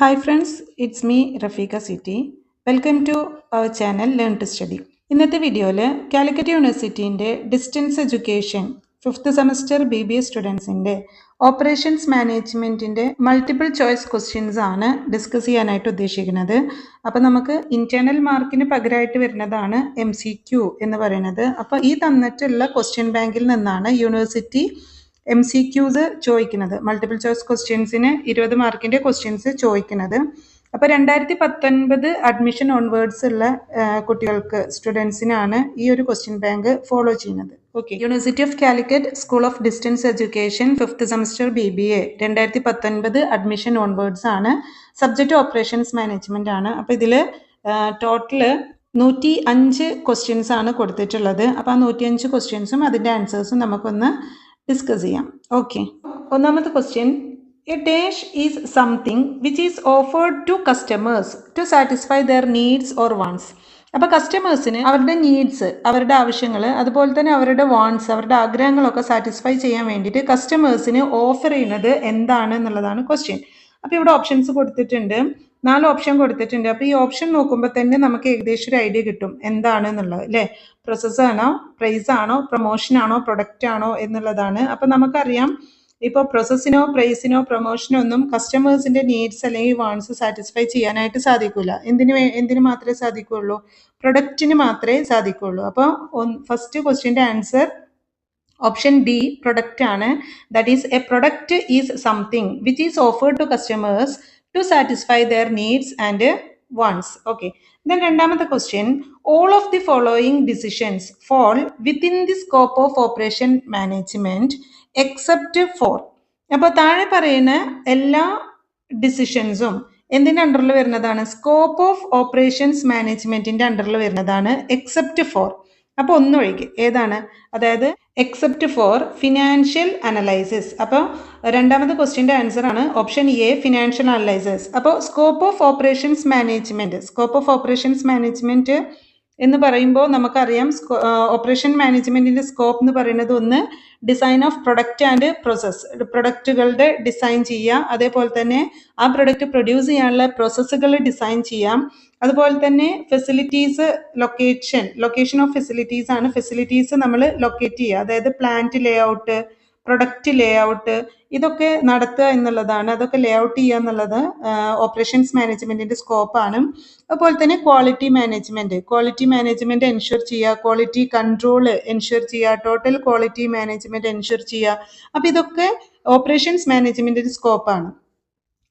Hi friends, it's me Rafika City. Welcome to our channel Learn to Study. ഇന്നത്തെ വീഡിയോയിൽ കാലിക്കറ്റ് യൂണിവേഴ്സിറ്റീൻ്റെ distance education fifth semester BBA സ്റ്റുഡൻസിൻ്റെ operations മാനേജ്മെൻറ്റിൻ്റെ multiple choice questions ആണ് discuss ചെയ്യാനായിട്ട് ഉദ്ദേശിക്കുന്നത്. അപ്പോൾ നമുക്ക് ഇൻറ്റേർണൽ മാർക്കിന് പകരമായിട്ട് വരുന്നതാണ് MCQ എന്ന് പറയുന്നത്. അപ്പോൾ ഈ തന്നിട്ടുള്ള ക്വസ്റ്റ്യൻ ബാങ്കിൽ നിന്നാണ് യൂണിവേഴ്സിറ്റി MCQs ചോദിക്കുന്നത്. മൾട്ടിപ്പിൾ ചോയ്സ് ക്വസ്റ്റ്യൻസിന് 20 മാർക്കിൻ്റെ ക്വസ്റ്റ്യൻസ് ചോദിക്കുന്നത്. അപ്പോൾ 2019 അഡ്മിഷൻ ഓൺവേർഡ്സ് ഉള്ള കുട്ടികൾക്ക് സ്റ്റുഡൻസിനാണ് ഈ ഒരു ക്വസ്റ്റ്യൻ ബാങ്ക് ഫോളോ ചെയ്യുന്നത്. Okay, university of Calicut school of distance education fifth semester BBA 2019 admission onwards ആണ്. സബ്ജക്റ്റ് ഓപ്പറേഷൻസ് മാനേജ്മെന്റ് ആണ്. അപ്പോൾ ഇതിൽ ടോട്ടല് 105 ക്വസ്റ്റ്യൻസ് ആണ് കൊടുത്തിട്ടുള്ളത്. അപ്പോൾ ആ 105 ക്വസ്റ്റ്യൻസും അതിൻ്റെ ആൻസേഴ്സും നമുക്കൊന്ന് ഡിസ്കസ് ചെയ്യാം. ഓക്കെ, ഒന്നാമത്തെ question, a dash is something which is offered to customers to satisfy their needs or wants. അപ്പോൾ കസ്റ്റമേഴ്സിന് അവരുടെ നീഡ്സ്, അവരുടെ ആവശ്യങ്ങൾ, അതുപോലെ തന്നെ അവരുടെ വാണ്ട്സ്, അവരുടെ ആഗ്രഹങ്ങളൊക്കെ സാറ്റിസ്ഫൈ ചെയ്യാൻ വേണ്ടിയിട്ട് കസ്റ്റമേഴ്സിന് ഓഫർ ചെയ്യുന്നത് എന്താണ് എന്നുള്ളതാണ് ക്വസ്റ്റ്യൻ. അപ്പോൾ ഇവിടെ ഓപ്ഷൻസ് കൊടുത്തിട്ടുണ്ട്, 4 ഓപ്ഷൻ കൊടുത്തിട്ടുണ്ട്. അപ്പോൾ ഈ ഓപ്ഷൻ നോക്കുമ്പോൾ തന്നെ നമുക്ക് ഏകദേശം ഒരു ഐഡിയ കിട്ടും എന്താണെന്നുള്ളത്, അല്ലേ? പ്രോസസ് ആണോ, പ്രൈസ് ആണോ, പ്രൊമോഷൻ ആണോ, പ്രൊഡക്റ്റ് ആണോ എന്നുള്ളതാണ്. അപ്പോൾ നമുക്കറിയാം, ഇപ്പോൾ പ്രോസസ്സിനോ പ്രൈസിനോ പ്രൊമോഷനോ ഒന്നും കസ്റ്റമേഴ്സിൻ്റെ നീഡ്സ് അല്ലെങ്കിൽ വാണ്ട്സ് സാറ്റിസ്ഫൈ ചെയ്യാനായിട്ട് സാധിക്കില്ല. എന്തിന് മാത്രമേ സാധിക്കുകയുള്ളൂ? പ്രൊഡക്റ്റിന് മാത്രമേ സാധിക്കുകയുള്ളൂ. അപ്പോൾ ഫസ്റ്റ് ക്വസ്റ്റ്യൻ്റെ ആൻസർ ഓപ്ഷൻ ഡി പ്രൊഡക്റ്റ് ആണ്. That is a product is something which is offered to customers to satisfy their needs and wants. Okay, then രണ്ടാമത്തെ question, all of the following decisions fall within the scope of operation management except for. അപ്പോൾ താഴെ പറയുന്ന എല്ലാ ഡിസിഷൻസും എന്തിൻ്റെ അണ്ടറിൽ വരുന്നതാണ്? Scope of operations മാനേജ്മെന്റിന്റെ അണ്ടറിൽ വരുന്നതാണ്, എക്സെപ്റ്റ് ഫോർ. അപ്പോൾ ഒന്നൊഴികെ ഏതാണ്? അതായത് എക്സെപ്റ്റ് ഫോർ ഫിനാൻഷ്യൽ അനലൈസിസ്. അപ്പോൾ രണ്ടാമത്തെ ക്വസ്റ്റ്യൻ്റെ ആൻസർ ആണ് ഓപ്ഷൻ എ, ഫിനാൻഷ്യൽ അനലൈസിസ്. അപ്പോൾ സ്കോപ്പ് ഓഫ് ഓപ്പറേഷൻസ് മാനേജ്മെന്റ് എന്ന് പറയുമ്പോൾ നമുക്കറിയാം, ഓപ്പറേഷൻ മാനേജ്മെന്റിന്റെ സ്കോപ്പ് എന്ന് പറയുന്നത് ഒന്ന് design of product and process, പ്രൊഡക്റ്റുകളുടെ ഡിസൈൻ ചെയ്യാം, അതേപോലെ തന്നെ ആ പ്രൊഡക്റ്റ് പ്രൊഡ്യൂസ് ചെയ്യാനുള്ള പ്രോസസ്സുകൾ ഡിസൈൻ ചെയ്യാം, അതുപോലെ തന്നെ ഫെസിലിറ്റീസ്, ലൊക്കേഷൻ ഓഫ് ഫെസിലിറ്റീസ് ആണ്. ഫെസിലിറ്റീസ് നമ്മൾ ലൊക്കേറ്റ് ചെയ്യുക, അതായത് പ്ലാന്റ് ലേ ഔട്ട്, പ്രൊഡക്റ്റ് ലേ ഔട്ട്, ഇതൊക്കെ നടത്തുക എന്നുള്ളതാണ്. അതൊക്കെ ലേ ഔട്ട് ചെയ്യുക എന്നുള്ളത് ഓപ്പറേഷൻസ് മാനേജ്മെന്റിന്റെ സ്കോപ്പാണ്. അതുപോലെ തന്നെ ക്വാളിറ്റി മാനേജ്മെന്റ് എൻഷുർ ചെയ്യുക, ക്വാളിറ്റി കൺട്രോൾ എൻഷുർ ചെയ്യുക, ടോട്ടൽ ക്വാളിറ്റി മാനേജ്മെന്റ് എൻഷുർ ചെയ്യുക. അപ്പോൾ ഇതൊക്കെ ഓപ്പറേഷൻസ് മാനേജ്മെന്റിന്റെ സ്കോപ്പാണ്.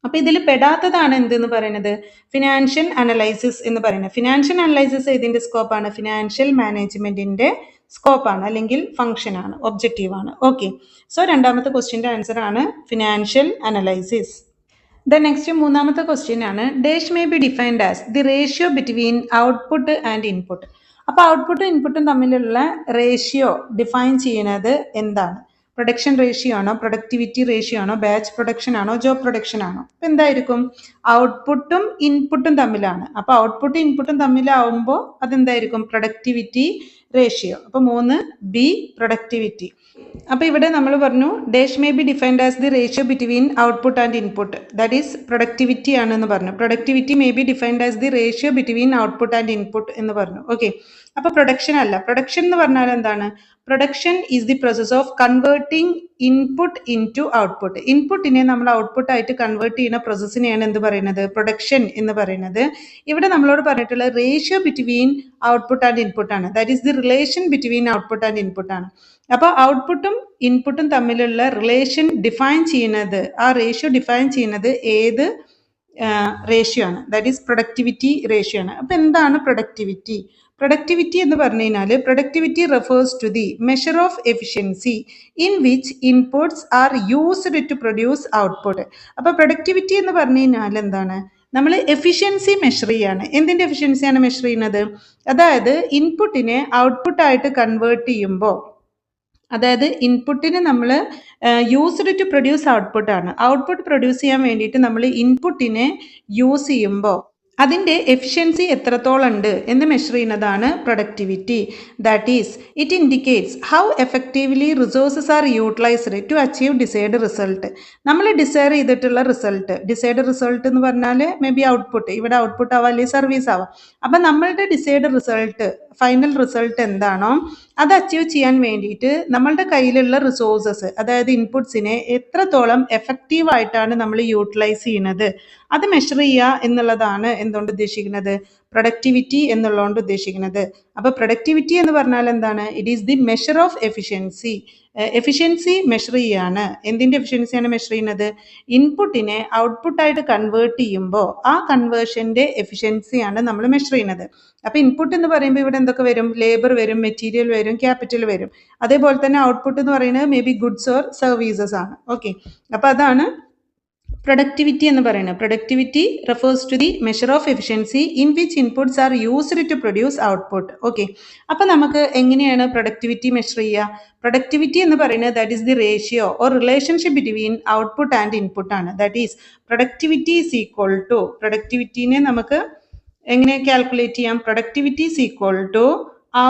അപ്പോൾ ഇതിൽ പെടാത്തതാണ് എന്തെന്ന് പറയുന്നത്? ഫിനാൻഷ്യൽ അനലൈസിസ് എന്ന് പറയുന്നത്. ഫിനാൻഷ്യൽ അനലൈസിസ് ഇതിന്റെ സ്കോപ്പാണ്, ഫിനാൻഷ്യൽ മാനേജ്മെന്റിന്റെ സ്കോപ്പാണ്, അല്ലെങ്കിൽ ഫംഗ്ഷൻ ആണ്, ഒബ്ജക്റ്റീവ് ആണ്. ഓക്കെ, സോ രണ്ടാമത്തെ ക്വസ്റ്റ്യൻ്റെ ആൻസർ ആണ് ഫിനാൻഷ്യൽ അനലൈസിസ്. ദ നെക്സ്റ്റ് മൂന്നാമത്തെ ക്വസ്റ്റ്യൻ ആണ്, dash may be defined as the ratio between output and input. അപ്പോൾ ഔട്ട്പുട്ടും ഇൻപുട്ടും തമ്മിലുള്ള റേഷ്യോ ഡിഫൈൻ ചെയ്യുന്നത് എന്താണ്? പ്രൊഡക്ഷൻ റേഷ്യോ ആണോ, പ്രൊഡക്ടിവിറ്റി റേഷ്യോ ആണോ, ബാച്ച് പ്രൊഡക്ഷൻ ആണോ, ജോബ് പ്രൊഡക്ഷൻ ആണോ? അപ്പോൾ എന്തായിരിക്കും? ഔട്ട്പുട്ടും ഇൻപുട്ടും തമ്മിലാണ്. അപ്പോൾ ഔട്ട്പുട്ടും ഇൻപുട്ടും തമ്മിലാവുമ്പോൾ അതെന്തായിരിക്കും? Productivity ratio. അപ്പോൾ 3 ബി പ്രൊഡക്ടിവിറ്റി. അപ്പോൾ ഇവിടെ നമ്മൾ പറഞ്ഞു dash may be defined as the ratio between output and input, that is productivity ആണെന്ന് പറഞ്ഞു. Productivity may be defined as the ratio between output and input എന്ന് പറഞ്ഞു. ഓക്കെ, അപ്പോൾ പ്രൊഡക്ഷൻ അല്ല. പ്രൊഡക്ഷൻ എന്ന് പറഞ്ഞാൽ എന്താണ്? Production is the process of converting input into output. ഇൻപുട്ടിനെ നമ്മൾ ഔട്ട്പുട്ട് ആയിട്ട് കൺവേർട്ട് ചെയ്യുന്ന പ്രോസസ്സിനെയാണ് എന്ത് പറയുന്നത്? പ്രൊഡക്ഷൻ എന്ന് പറയുന്നത്. ഇവിടെ നമ്മളോട് പറഞ്ഞിട്ടുള്ള ratio between output and input ആണ്, that is the relation between output and input ആണ്. അപ്പോൾ ഔട്ട്പുട്ടും ഇൻപുട്ടും തമ്മിലുള്ള റിലേഷൻ ഡിഫൈൻ ചെയ്യുന്നത്, ആ റേഷ്യോ ഡിഫൈൻ ചെയ്യുന്നത് ഏത് റേഷ്യോ ആണ്? ദാറ്റ് ഈസ് പ്രൊഡക്ടിവിറ്റി റേഷ്യോ ആണ്. അപ്പോൾ എന്താണ് പ്രൊഡക്ടിവിറ്റി? പ്രൊഡക്ടിവിറ്റി എന്ന് പറഞ്ഞു കഴിഞ്ഞാൽ productivity refers to the measure of efficiency in which inputs are used to produce output. അപ്പോൾ പ്രൊഡക്ടിവിറ്റി എന്ന് പറഞ്ഞു കഴിഞ്ഞാൽ എന്താണ്? നമ്മൾ എഫിഷ്യൻസി മെഷർ ചെയ്യാണ്. എന്തിൻ്റെ എഫിഷ്യൻസിയാണ് മെഷർ ചെയ്യുന്നത്? അതായത് ഇൻപുട്ടിനെ ഔട്ട്പുട്ടായിട്ട് കൺവേർട്ട് ചെയ്യുമ്പോൾ, അതായത് ഇൻപുട്ടിന് നമ്മൾ യൂസ്ഡ് ടു പ്രൊഡ്യൂസ് ഔട്ട്പുട്ട് ആണ്. ഔട്ട്പുട്ട് പ്രൊഡ്യൂസ് ചെയ്യാൻ വേണ്ടിയിട്ട് നമ്മൾ ഇൻപുട്ടിനെ യൂസ് ചെയ്യുമ്പോൾ അതിൻ്റെ എഫിഷ്യൻസി എത്രത്തോളം ഉണ്ട് എന്ന് മെഷർ ചെയ്യുന്നതാണ് productivity. That is it indicates how effectively resources are utilised to achieve desired result. നമ്മൾ ഡിസൈഡ് ചെയ്തിട്ടുള്ള ഡിസൈഡ് റിസൾട്ട് എന്ന് പറഞ്ഞാൽ മേ ബി ഔട്ട്പുട്ട്, ഇവിടെ ഔട്ട്പുട്ട് ആവാം അല്ലെങ്കിൽ സർവീസ് ആവാം. അപ്പം നമ്മളുടെ ഡിസൈഡ് റിസൾട്ട്, ഫൈനൽ റിസൾട്ട് എന്താണോ അത് അച്ചീവ് ചെയ്യാൻ വേണ്ടിയിട്ട് നമ്മളുടെ കയ്യിലുള്ള റിസോഴ്സസ്, അതായത് ഇൻപുട്സിനെ എത്രത്തോളം എഫക്റ്റീവായിട്ടാണ് നമ്മൾ യൂട്ടിലൈസ് ചെയ്യുന്നത് അത് മെഷർ ചെയ്യുക എന്നുള്ളതാണ് എന്തുകൊണ്ട് ഉദ്ദേശിക്കുന്നത്, പ്രൊഡക്ടിവിറ്റി എന്നുള്ളതുകൊണ്ട് ഉദ്ദേശിക്കുന്നത്. അപ്പോൾ പ്രൊഡക്ടിവിറ്റി എന്ന് പറഞ്ഞാൽ എന്താണ്? It is the measure of efficiency. Efficiency measure ചെയ്യാണ്. എന്തിൻ്റെ എഫിഷ്യൻസിയാണ് മെഷർ ചെയ്യുന്നത്? ഇൻപുട്ടിനെ ഔട്ട്പുട്ടായിട്ട് കൺവേർട്ട് ചെയ്യുമ്പോൾ ആ കൺവേർഷൻ്റെ എഫിഷ്യൻസിയാണ് നമ്മൾ മെഷർ ചെയ്യുന്നത്. അപ്പോൾ ഇൻപുട്ട് എന്ന് പറയുമ്പോൾ ഇവിടെ എന്തൊക്കെ വരും? ലേബർ വരും, മെറ്റീരിയൽ വരും, ക്യാപിറ്റൽ വരും. അതേപോലെ തന്നെ ഔട്ട്പുട്ട് എന്ന് പറയുന്നത് may be goods or services ആണ്. ഓക്കെ, അപ്പോൾ അതാണ് പ്രൊഡക്ടിവിറ്റി എന്ന് പറയുന്നത്. Productivity refers to the measure of efficiency in which inputs are used to produce output. Okay, അപ്പോൾ നമുക്ക് എങ്ങനെയാണ് പ്രൊഡക്ടിവിറ്റി മെഷർ ചെയ്യുക? പ്രൊഡക്ടിവിറ്റി എന്ന് പറയുന്നത് that is the ratio or relationship between output and input ആണ്. That is productivity is equal to, പ്രൊഡക്ടിവിറ്റിനെ നമുക്ക് എങ്ങനെ കാൽക്കുലേറ്റ് ചെയ്യാം? Productivity is equal to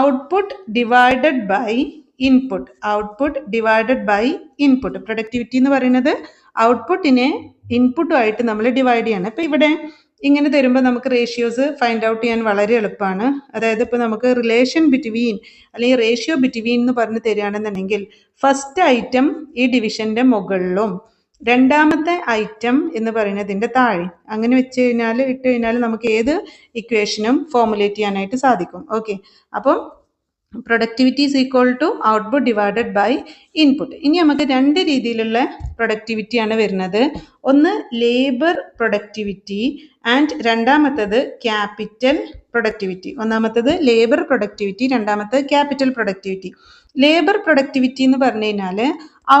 output divided by input. Output divided by input. Productivity എന്ന് പറയുന്നത് ഔട്ട്പുട്ടിനെ ഇൻപുട്ടുമായിട്ട് നമ്മൾ ഡിവൈഡ് ചെയ്യണം. ഇപ്പം ഇവിടെ ഇങ്ങനെ തരുമ്പോൾ നമുക്ക് റേഷ്യോസ് ഫൈൻഡ് ഔട്ട് ചെയ്യാൻ വളരെ എളുപ്പമാണ്. അതായത് ഇപ്പോൾ നമുക്ക് റിലേഷൻ ബിറ്റ്വീൻ അല്ലെങ്കിൽ റേഷ്യോ ബിറ്റ്വീൻ എന്ന് പറഞ്ഞ് തരികയാണെന്നുണ്ടെങ്കിൽ ഫസ്റ്റ് ഐറ്റം ഈ ഡിവിഷൻ്റെ മുകളിലും രണ്ടാമത്തെ ഐറ്റം എന്ന് പറയുന്നതിൻ്റെ താഴെ, അങ്ങനെ ഇട്ട് കഴിഞ്ഞാൽ നമുക്ക് ഏത് ഇക്വേഷനും ഫോർമുലേറ്റ് ചെയ്യാനായിട്ട് സാധിക്കും. ഓക്കെ, അപ്പം productivity is equal to output divided by input. ഇനി നമുക്ക് രണ്ട് രീതിയിലുള്ള പ്രൊഡക്ടിവിറ്റിയാണ് വരുന്നത്. ഒന്ന് ലേബർ പ്രൊഡക്ടിവിറ്റി ആൻഡ് രണ്ടാമത്തത് ക്യാപിറ്റൽ പ്രൊഡക്ടിവിറ്റി. ഒന്നാമത്തത് ലേബർ പ്രൊഡക്ടിവിറ്റി, രണ്ടാമത്തത് ക്യാപിറ്റൽ പ്രൊഡക്ടിവിറ്റി. ലേബർ പ്രൊഡക്ടിവിറ്റി എന്ന് പറഞ്ഞു കഴിഞ്ഞാൽ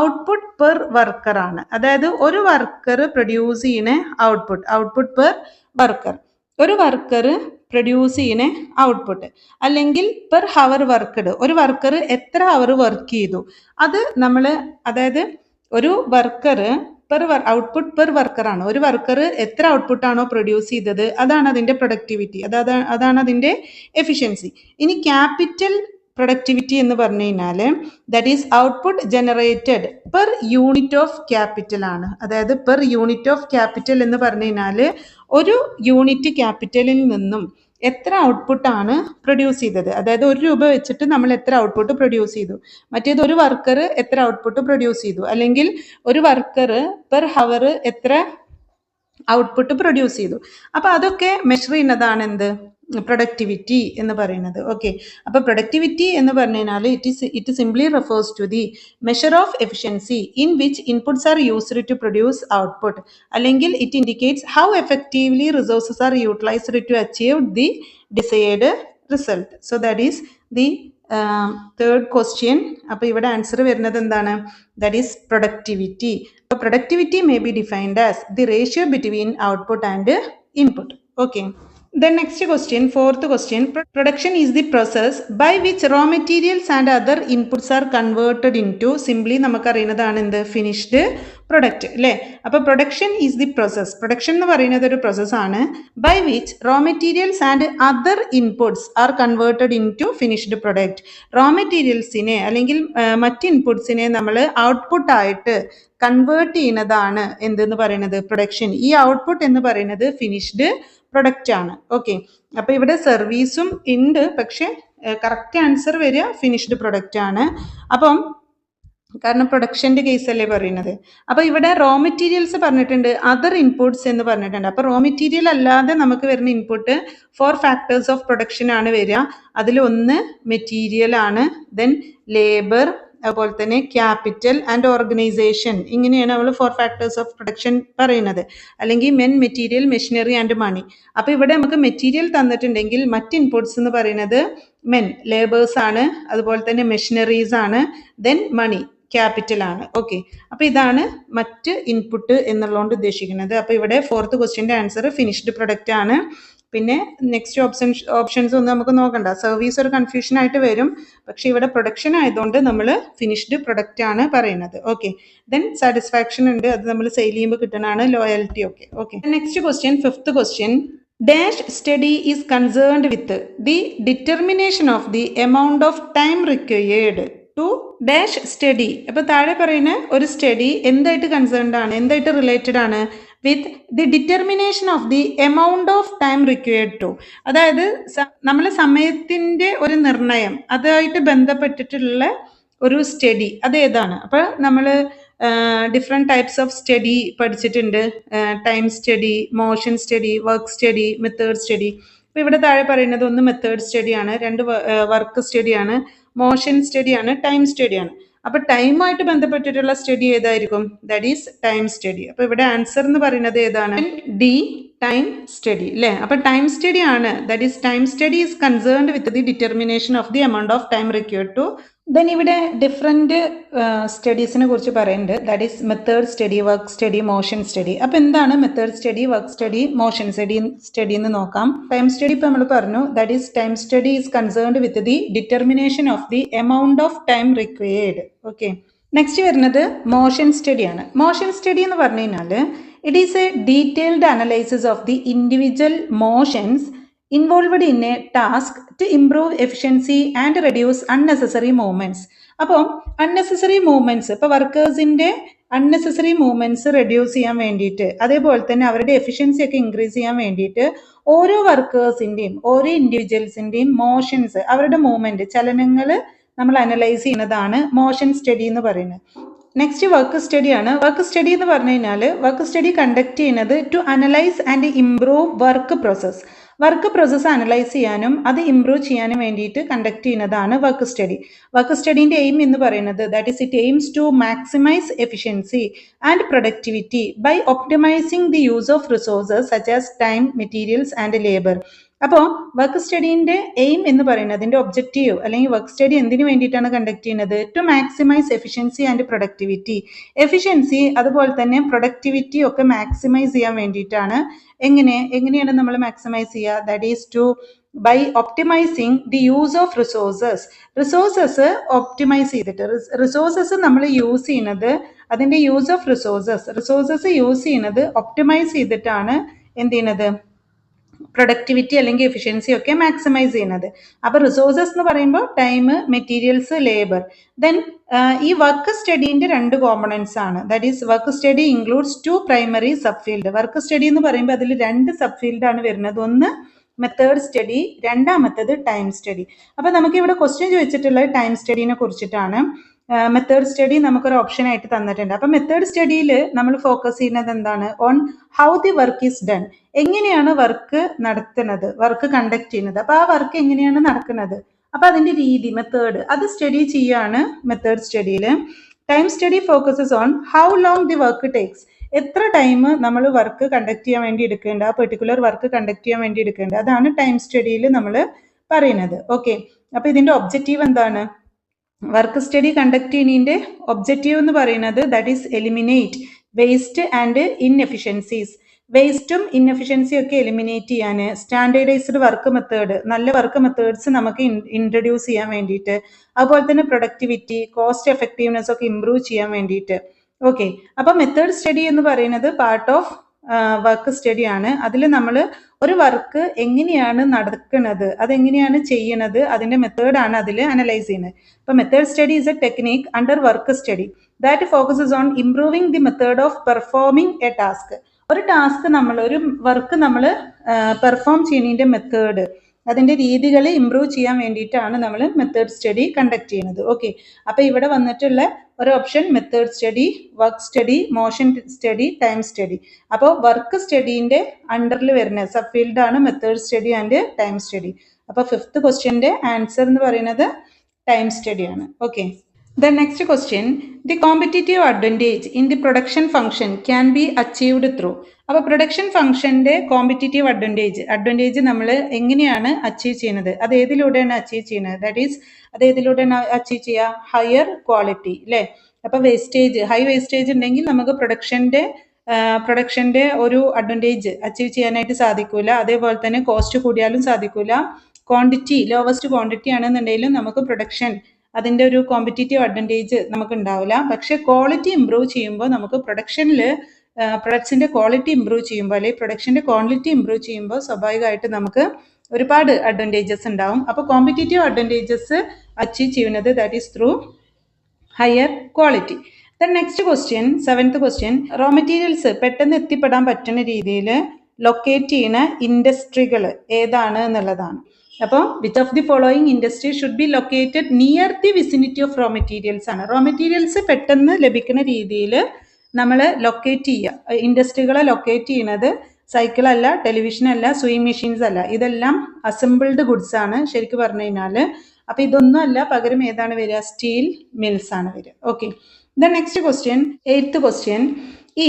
ഔട്ട്പുട്ട് പെർ വർക്കറാണ്. അതായത് ഒരു വർക്കർ പ്രൊഡ്യൂസ് ചെയ്യുന്ന ഔട്ട്പുട്ട് പെർ വർക്കർ. ഒരു വർക്കർ പ്രൊഡ്യൂസ് ചെയ്യുന്ന ഔട്ട്പുട്ട് അല്ലെങ്കിൽ പെർ ഹവർ വർക്ക്ഡ്, ഒരു വർക്കർ എത്ര അവർ വർക്ക് ചെയ്തു അത് നമ്മൾ, അതായത് ഒരു വർക്കർ ഔട്ട്പുട്ട് പെർ വർക്കറാണ്. ഒരു വർക്കർ എത്ര ഔട്ട്പുട്ടാണോ പ്രൊഡ്യൂസ് ചെയ്തത് അതാണ് അതിൻ്റെ പ്രൊഡക്ടിവിറ്റി, അതാണ് അതിൻ്റെ എഫിഷ്യൻസി. ഇനി ക്യാപിറ്റൽ പ്രൊഡക്ടിവിറ്റി എന്ന് പറഞ്ഞു കഴിഞ്ഞാൽ that is output generated per unit of capital ആണ്. അതായത് പെർ യൂണിറ്റ് ഓഫ് ക്യാപിറ്റൽ എന്ന് പറഞ്ഞു കഴിഞ്ഞാൽ ഒരു യൂണിറ്റ് ക്യാപിറ്റലിൽ നിന്നും എത്ര ഔട്ട്പുട്ടാണ് പ്രൊഡ്യൂസ് ചെയ്തത്, അതായത് 1 രൂപ വെച്ചിട്ട് നമ്മൾ എത്ര ഔട്ട്പുട്ട് പ്രൊഡ്യൂസ് ചെയ്തു. മറ്റേത് ഒരു വർക്കർ എത്ര ഔട്ട്പുട്ട് പ്രൊഡ്യൂസ് ചെയ്തു, അല്ലെങ്കിൽ ഒരു വർക്കർ പെർ ഹവർ എത്ര ഔട്ട്പുട്ട് പ്രൊഡ്യൂസ് ചെയ്തു. അപ്പോൾ അതൊക്കെ മെഷർ ചെയ്യുന്നതാണ് എന്ത്? പ്രൊഡക്ടിവിറ്റി എന്ന് പറയുന്നത്. ഓക്കെ, അപ്പോൾ പ്രൊഡക്ടിവിറ്റി എന്ന് പറഞ്ഞു കഴിഞ്ഞാൽ it simply refers to the measure of efficiency in which inputs are used to produce output, അല്ലെങ്കിൽ it indicates how effectively resources are utilised to achieve the decide result. So that is the third question. അപ്പോൾ ഇവിടെ answer വരുന്നത് എന്താണ്? That is productivity. അപ്പോൾ productivity may be defined as the ratio between output and input. Okay, then next question, fourth question, production is the process by which raw materials and other inputs are converted into, simply നമുക്കറിയുന്നതാണ് എന്ത്? Finished product അല്ലേ? അപ്പോൾ production is the process. Production എന്ന് പറയുന്നത് ഒരു പ്രോസസ്സാണ് by which raw materials and other inputs are converted into finished product. Raw മെറ്റീരിയൽസിനെ അല്ലെങ്കിൽ മറ്റ് ഇൻപുട്സിനെ നമ്മൾ ഔട്ട്പുട്ടായിട്ട് കൺവേർട്ട് ചെയ്യുന്നതാണ് എന്തെന്ന് പറയുന്നത്? പ്രൊഡക്ഷൻ. ഈ ഔട്ട്പുട്ട് എന്ന് പറയുന്നത് ഫിനിഷ്ഡ് പ്രൊഡക്റ്റ് ആണ്. ഓക്കെ, അപ്പോൾ ഇവിടെ സർവീസും ഉണ്ട്, പക്ഷേ കറക്റ്റ് ആൻസർ വരിക ഫിനിഷ്ഡ് പ്രൊഡക്റ്റ് ആണ്. അപ്പം കാരണം പ്രൊഡക്ഷൻ്റെ കേസല്ലേ പറയുന്നത്. അപ്പോൾ ഇവിടെ റോ മെറ്റീരിയൽസ് പറഞ്ഞിട്ടുണ്ട്, അതർ ഇൻപുട്സ് എന്ന് പറഞ്ഞിട്ടുണ്ട്. അപ്പോൾ റോ മെറ്റീരിയൽ അല്ലാതെ നമുക്ക് വരുന്ന ഇൻപുട്ട് 4 ഫാക്ടേഴ്സ് ഓഫ് പ്രൊഡക്ഷൻ ആണ് വരിക. അതിലൊന്ന് മെറ്റീരിയൽ ആണ്, ദെൻ ലേബർ, അതുപോലെ തന്നെ ക്യാപിറ്റൽ ആൻഡ് ഓർഗനൈസേഷൻ. ഇങ്ങനെയാണ് നമ്മൾ 4 ഫാക്ടേഴ്സ് ഓഫ് പ്രൊഡക്ഷൻ പറയുന്നത്, അല്ലെങ്കിൽ men, material, machinery and money. അപ്പോൾ ഇവിടെ നമുക്ക് മെറ്റീരിയൽ തന്നിട്ടുണ്ടെങ്കിൽ മറ്റ് ഇൻപുട്സ് എന്ന് പറയുന്നത് മെൻ, ലേബേഴ്സ് ആണ്, അതുപോലെ തന്നെ മെഷീനറീസ് ആണ്, ദെൻ മണി, ക്യാപിറ്റൽ ആണ്. ഓക്കെ, അപ്പോൾ ഇതാണ് മറ്റ് ഇൻപുട്ട് എന്നുള്ളതുകൊണ്ട് ഉദ്ദേശിക്കുന്നത്. അപ്പോൾ ഇവിടെ 4th ക്വസ്റ്റ്യൻ്റെ ആൻസർ ഫിനിഷ്ഡ് പ്രൊഡക്റ്റ് ആണ്. പിന്നെ നെക്സ്റ്റ് ഓപ്ഷൻസ് ഒന്നും നമുക്ക് നോക്കണ്ട, സർവീസ് ഒരു കൺഫ്യൂഷൻ ആയിട്ട് വരും, പക്ഷേ ഇവിടെ പ്രൊഡക്ഷൻ ആയതുകൊണ്ട് നമ്മൾ ഫിനിഷ്ഡ് പ്രൊഡക്റ്റ് ആണ് പറയുന്നത്. ഓക്കെ, ദെൻ സാറ്റിസ്ഫാക്ഷൻ ഉണ്ട്, അത് നമ്മൾ സെയിൽ ചെയ്യുമ്പോൾ കിട്ടുന്നതാണ്, loyalty. Okay, next question, 5th question, Dash study is concerned with the determination of the amount of time required to dash study. അപ്പോൾ താഴെ പറയുന്ന ഒരു സ്റ്റഡി എന്തായിട്ട് കൺസേൺഡ് ആണ്, എന്തായിട്ട് റിലേറ്റഡ് ആണ് with the determination of the amount of time required to. അതായത് നമ്മൾ സമയത്തിൻ്റെ ഒരു നിർണയം അതായിട്ട് ബന്ധപ്പെട്ടിട്ടുള്ള ഒരു സ്റ്റഡി അതേതാണ്. അപ്പോൾ നമ്മൾ ഡിഫറെൻറ്റ് ടൈപ്സ് ഓഫ് സ്റ്റഡി പഠിച്ചിട്ടുണ്ട്. Time study, motion study, work study, method study. അപ്പോൾ ഇവിടെ താഴെ പറയുന്നത് ഒന്ന് മെത്തേഡ് സ്റ്റഡിയാണ്, രണ്ട് വർക്ക് സ്റ്റഡിയാണ്, മോഷൻ സ്റ്റഡിയാണ്, ടൈം സ്റ്റഡിയാണ്. അപ്പോൾ ടൈമായിട്ട് ബന്ധപ്പെട്ടിട്ടുള്ള സ്റ്റഡി ഏതായിരിക്കും? That is time study. അപ്പോൾ ഇവിടെ ആൻസർ എന്ന് പറയുന്നത് ഏതാണ്? ഡി, ടൈം സ്റ്റഡി അല്ലേ. അപ്പോൾ ടൈം സ്റ്റഡി ആണ്, that is time study is concerned with the determination of the amount of time required to. Then ഇവിടെ ഡിഫറെൻറ്റ് സ്റ്റഡീസിനെ കുറിച്ച് പറയുന്നുണ്ട്. That is method study, work study, motion study. അപ്പോൾ എന്താണ് method study, work study, motion study എന്ന് നോക്കാം. Time study ഇപ്പോൾ നമ്മൾ പറഞ്ഞു, that is time study is concerned with the determination of the amount of time required. Okay, next വരുന്നത് motion സ്റ്റഡിയാണ്. Motion study എന്ന് പറഞ്ഞു കഴിഞ്ഞാൽ it is a detailed analysis of the individual motions involved in a task to improve efficiency and reduce unnecessary movements. അപ്പോൾ unnecessary movements, ഇപ്പോൾ വർക്കേഴ്സിൻ്റെ unnecessary movements reduce ചെയ്യാൻ വേണ്ടിയിട്ട്, അതേപോലെ തന്നെ അവരുടെ എഫിഷ്യൻസി ഒക്കെ ഇൻക്രീസ് ചെയ്യാൻ വേണ്ടിയിട്ട് ഓരോ വർക്കേഴ്സിൻ്റെയും ഓരോ ഇൻഡിവിജ്വൽസിൻ്റെയും മോഷൻസ്, അവരുടെ മൂവ്മെൻറ്റ്, ചലനങ്ങൾ നമ്മൾ അനലൈസ് ചെയ്യുന്നതാണ് മോഷൻ സ്റ്റഡി എന്ന് പറയുന്നത്. നെക്സ്റ്റ് വർക്ക് സ്റ്റഡിയാണ്. വർക്ക് സ്റ്റഡി എന്ന് പറഞ്ഞു കഴിഞ്ഞാൽ വർക്ക് സ്റ്റഡി കണ്ടക്ട് ചെയ്യുന്നത് to analyse and improve work process. Work process analyse ചെയ്യാനും അത് ഇംപ്രൂവ് ചെയ്യാനും വേണ്ടിയിട്ട് കണ്ടക്ട് ചെയ്യുന്നതാണ് വർക്ക് സ്റ്റഡി. വർക്ക് സ്റ്റഡീൻ്റെ എയിം എന്ന് പറയുന്നത് that is it aims to maximise efficiency and productivity by optimising the use of resources such as time, materials and labour. അപ്പോൾ work സ്റ്റഡീൻ്റെ എയിം എന്ന് പറയുന്നത്, അതിൻ്റെ ഒബ്ജക്റ്റീവ് അല്ലെങ്കിൽ വർക്ക് സ്റ്റഡി എന്തിനു വേണ്ടിയിട്ടാണ് കണ്ടക്ട് ചെയ്യുന്നത്? To maximise efficiency and productivity. Efficiency അതുപോലെ തന്നെ പ്രൊഡക്ടിവിറ്റി ഒക്കെ മാക്സിമൈസ് ചെയ്യാൻ വേണ്ടിയിട്ടാണ്. എങ്ങനെയാണ് നമ്മൾ മാക്സിമൈസ് ചെയ്യുക? That is to by optimising the use of resources optimise ചെയ്തിട്ട്, റിസോഴ്സസ് നമ്മൾ യൂസ് ചെയ്യുന്നത്, അതിൻ്റെ യൂസ് ഓഫ് റിസോഴ്സസ് യൂസ് ചെയ്യുന്നത് ഒപ്റ്റിമൈസ് ചെയ്തിട്ടാണ് എന്ത് ചെയ്യുന്നത്? പ്രൊഡക്ടിവിറ്റി അല്ലെങ്കിൽ എഫിഷ്യൻസി ഒക്കെ മാക്സിമൈസ് ചെയ്യുന്നത്. അപ്പോൾ റിസോഴ്സസ് എന്ന് പറയുമ്പോൾ ടൈം, മെറ്റീരിയൽസ്, ലേബർ. ദെൻ ഈ വർക്ക് സ്റ്റഡീൻ്റെ രണ്ട് കോമ്പണൻസ് ആണ്. That is work study includes two primary sub field. Work study എന്ന് പറയുമ്പോൾ അതിൽ രണ്ട് സബ് ഫീൽഡാണ് വരുന്നത്. ഒന്ന് മെത്തേഡ് സ്റ്റഡി, രണ്ടാമത്തേത് ടൈം സ്റ്റഡി. അപ്പോൾ നമുക്കിവിടെ ക്വസ്റ്റ്യൻ ചോദിച്ചിട്ടുള്ളത് ടൈം സ്റ്റഡീനെ കുറിച്ചിട്ടാണ്. മെത്തേഡ് സ്റ്റഡി നമുക്കൊരു ഓപ്ഷൻ ആയിട്ട് തന്നിട്ടുണ്ട്. അപ്പം മെത്തേഡ് സ്റ്റഡിയിൽ നമ്മൾ ഫോക്കസ് ചെയ്യുന്നത് എന്താണ്? On how the work is done. എങ്ങനെയാണ് വർക്ക് നടത്തുന്നത്, വർക്ക് കണ്ടക്ട് ചെയ്യുന്നത്. അപ്പോൾ ആ വർക്ക് എങ്ങനെയാണ് നടക്കുന്നത്, അപ്പോൾ അതിൻ്റെ രീതി, മെത്തേഡ്, അത് സ്റ്റഡി ചെയ്യാണ് മെത്തേഡ് സ്റ്റഡിയിൽ. Time study focuses on how long the work takes. എത്ര ടൈം നമ്മൾ വർക്ക് കണ്ടക്ട് ചെയ്യാൻ വേണ്ടി എടുക്കേണ്ട, ആ പെർട്ടിക്കുലർ വർക്ക് കണ്ടക്ട് ചെയ്യാൻ വേണ്ടി എടുക്കേണ്ട, അതാണ് ടൈം സ്റ്റഡിയിൽ നമ്മൾ പറയുന്നത്. ഓക്കെ, അപ്പോൾ ഇതിൻ്റെ ഒബ്ജക്റ്റീവ് എന്താണ്? വർക്ക് സ്റ്റഡി കണ്ടക്ട് ചെയ്യുന്നതിൻ്റെ ഒബ്ജക്റ്റീവ് എന്ന് പറയുന്നത് that is eliminate waste and inefficiencies. വേസ്റ്റും ഇൻഎഫിഷ്യൻസിയും ഒക്കെ എലിമിനേറ്റ് ചെയ്യാൻ, സ്റ്റാൻഡേർഡൈസ്ഡ് വർക്ക് മെത്തേഡ്, നല്ല വർക്ക് മെത്തേഡ്സ് നമുക്ക് ഇൻട്രൊഡ്യൂസ് ചെയ്യാൻ വേണ്ടിയിട്ട്, അതുപോലെ തന്നെ പ്രൊഡക്ടിവിറ്റി, കോസ്റ്റ് എഫക്റ്റീവ്നെസ് ഒക്കെ ഇംപ്രൂവ് ചെയ്യാൻ വേണ്ടിയിട്ട്. ഓക്കെ, അപ്പോൾ മെത്തേഡ് സ്റ്റഡി എന്ന് പറയുന്നത് പാർട്ട് ഓഫ് വർക്ക് സ്റ്റഡിയാണ്. അതിൽ നമ്മൾ ഒരു വർക്ക് എങ്ങനെയാണ് നടക്കുന്നത്, അതെങ്ങനെയാണ് ചെയ്യണത്, അതിൻ്റെ മെത്തേഡാണ് അതിൽ അനലൈസ് ചെയ്യുന്നത്. അപ്പോൾ method study is A technique under work study that focuses on improving the method of performing A task. ഒരു ടാസ്ക് ഒരു വർക്ക് നമ്മൾ പെർഫോം ചെയ്യുന്നതിൻ്റെ മെത്തേഡ്, അതിൻ്റെ രീതികൾ ഇംപ്രൂവ് ചെയ്യാൻ വേണ്ടിയിട്ടാണ് നമ്മൾ മെത്തേഡ് സ്റ്റഡി കണ്ടക്ട് ചെയ്യുന്നത്. ഓക്കെ, അപ്പോൾ ഇവിടെ വന്നിട്ടുള്ള ഒരു option method study, work study, motion study, time study. അപ്പോൾ വർക്ക് സ്റ്റഡീൻ്റെ അണ്ടറിൽ വരുന്ന സബ് ഫീൽഡാണ് method study and time study. അപ്പോൾ 5th ക്വസ്റ്റ്യൻ്റെ ആൻസർ എന്ന് പറയുന്നത് ടൈം സ്റ്റഡിയാണ്. Okay, the next question, the competitive advantage in the production function can be achieved through. അപ്പോൾ production ഫംഗ്ഷൻ്റെ competitive advantage നമ്മൾ എങ്ങനെയാണ് അച്ചീവ് ചെയ്യുന്നത്, അത് ഏതിലൂടെയാണ് അച്ചീവ് ചെയ്യുന്നത്? ദാറ്റ് ഈസ് അത് ഏതിലൂടെയാണ് അച്ചീവ് ചെയ്യുക? ഹയർ ക്വാളിറ്റി അല്ലേ. അപ്പോൾ ഹൈ വേസ്റ്റേജ് ഉണ്ടെങ്കിൽ നമുക്ക് പ്രൊഡക്ഷൻ്റെ ഒരു അഡ്വാൻറ്റേജ് അച്ചീവ് ചെയ്യാനായിട്ട് സാധിക്കില്ല. അതേപോലെ തന്നെ കോസ്റ്റ് കൂടിയാലും സാധിക്കില്ല. ക്വാണ്ടിറ്റി, ലോവസ്റ്റ് ക്വാണ്ടിറ്റി ആണെന്നുണ്ടെങ്കിലും നമുക്ക് പ്രൊഡക്ഷൻ അതിൻ്റെ ഒരു കോമ്പറ്റീറ്റീവ് അഡ്വാൻറ്റേജ് നമുക്ക് ഉണ്ടാവില്ല. പക്ഷെ ക്വാളിറ്റി ഇംപ്രൂവ് ചെയ്യുമ്പോൾ നമുക്ക് പ്രൊഡക്ഷനിൽ പ്രൊഡക്ട്സിൻ്റെ ക്വാളിറ്റി ഇമ്പ്രൂവ് ചെയ്യുമ്പോൾ അല്ലെങ്കിൽ പ്രൊഡക്ഷൻ്റെ ക്വാണ്ടിറ്റി ഇമ്പ്രൂവ് ചെയ്യുമ്പോൾ സ്വാഭാവികമായിട്ട് നമുക്ക് ഒരുപാട് അഡ്വാൻറ്റേജസ് ഉണ്ടാവും. അപ്പോൾ കോമ്പറ്റേറ്റീവ് അഡ്വാൻറ്റേജസ് അച്ചീവ് ചെയ്യുന്നത് that is through higher quality. Then next question, 7th question, raw materials പെട്ടെന്ന് എത്തിപ്പെടാൻ പറ്റുന്ന രീതിയിൽ ലൊക്കേറ്റ് ചെയ്യുന്ന ഇൻഡസ്ട്രികൾ ഏതാണ് എന്നുള്ളതാണ്. അപ്പോൾ which of the following industry should be located near the vicinity of raw materials ആണ്. റോ മെറ്റീരിയൽസ് പെട്ടെന്ന് ലഭിക്കുന്ന രീതിയിൽ നമ്മൾ ലൊക്കേറ്റ് ചെയ്യുക. ഇൻഡസ്ട്രികളെ ലൊക്കേറ്റ് ചെയ്യുന്നത് സൈക്കിൾ അല്ല, ടെലിവിഷൻ അല്ല, സ്വിങ് മെഷീൻസ് അല്ല, ഇതെല്ലാം അസംബിൾഡ് ഗുഡ്സ് ആണ് ശരിക്കും പറഞ്ഞു കഴിഞ്ഞാൽ. അപ്പോൾ ഇതൊന്നും അല്ല, പകരം ഏതാണ് വരിക? സ്റ്റീൽ മിൽസ് ആണ് വരിക. Okay. The next question, 8th question,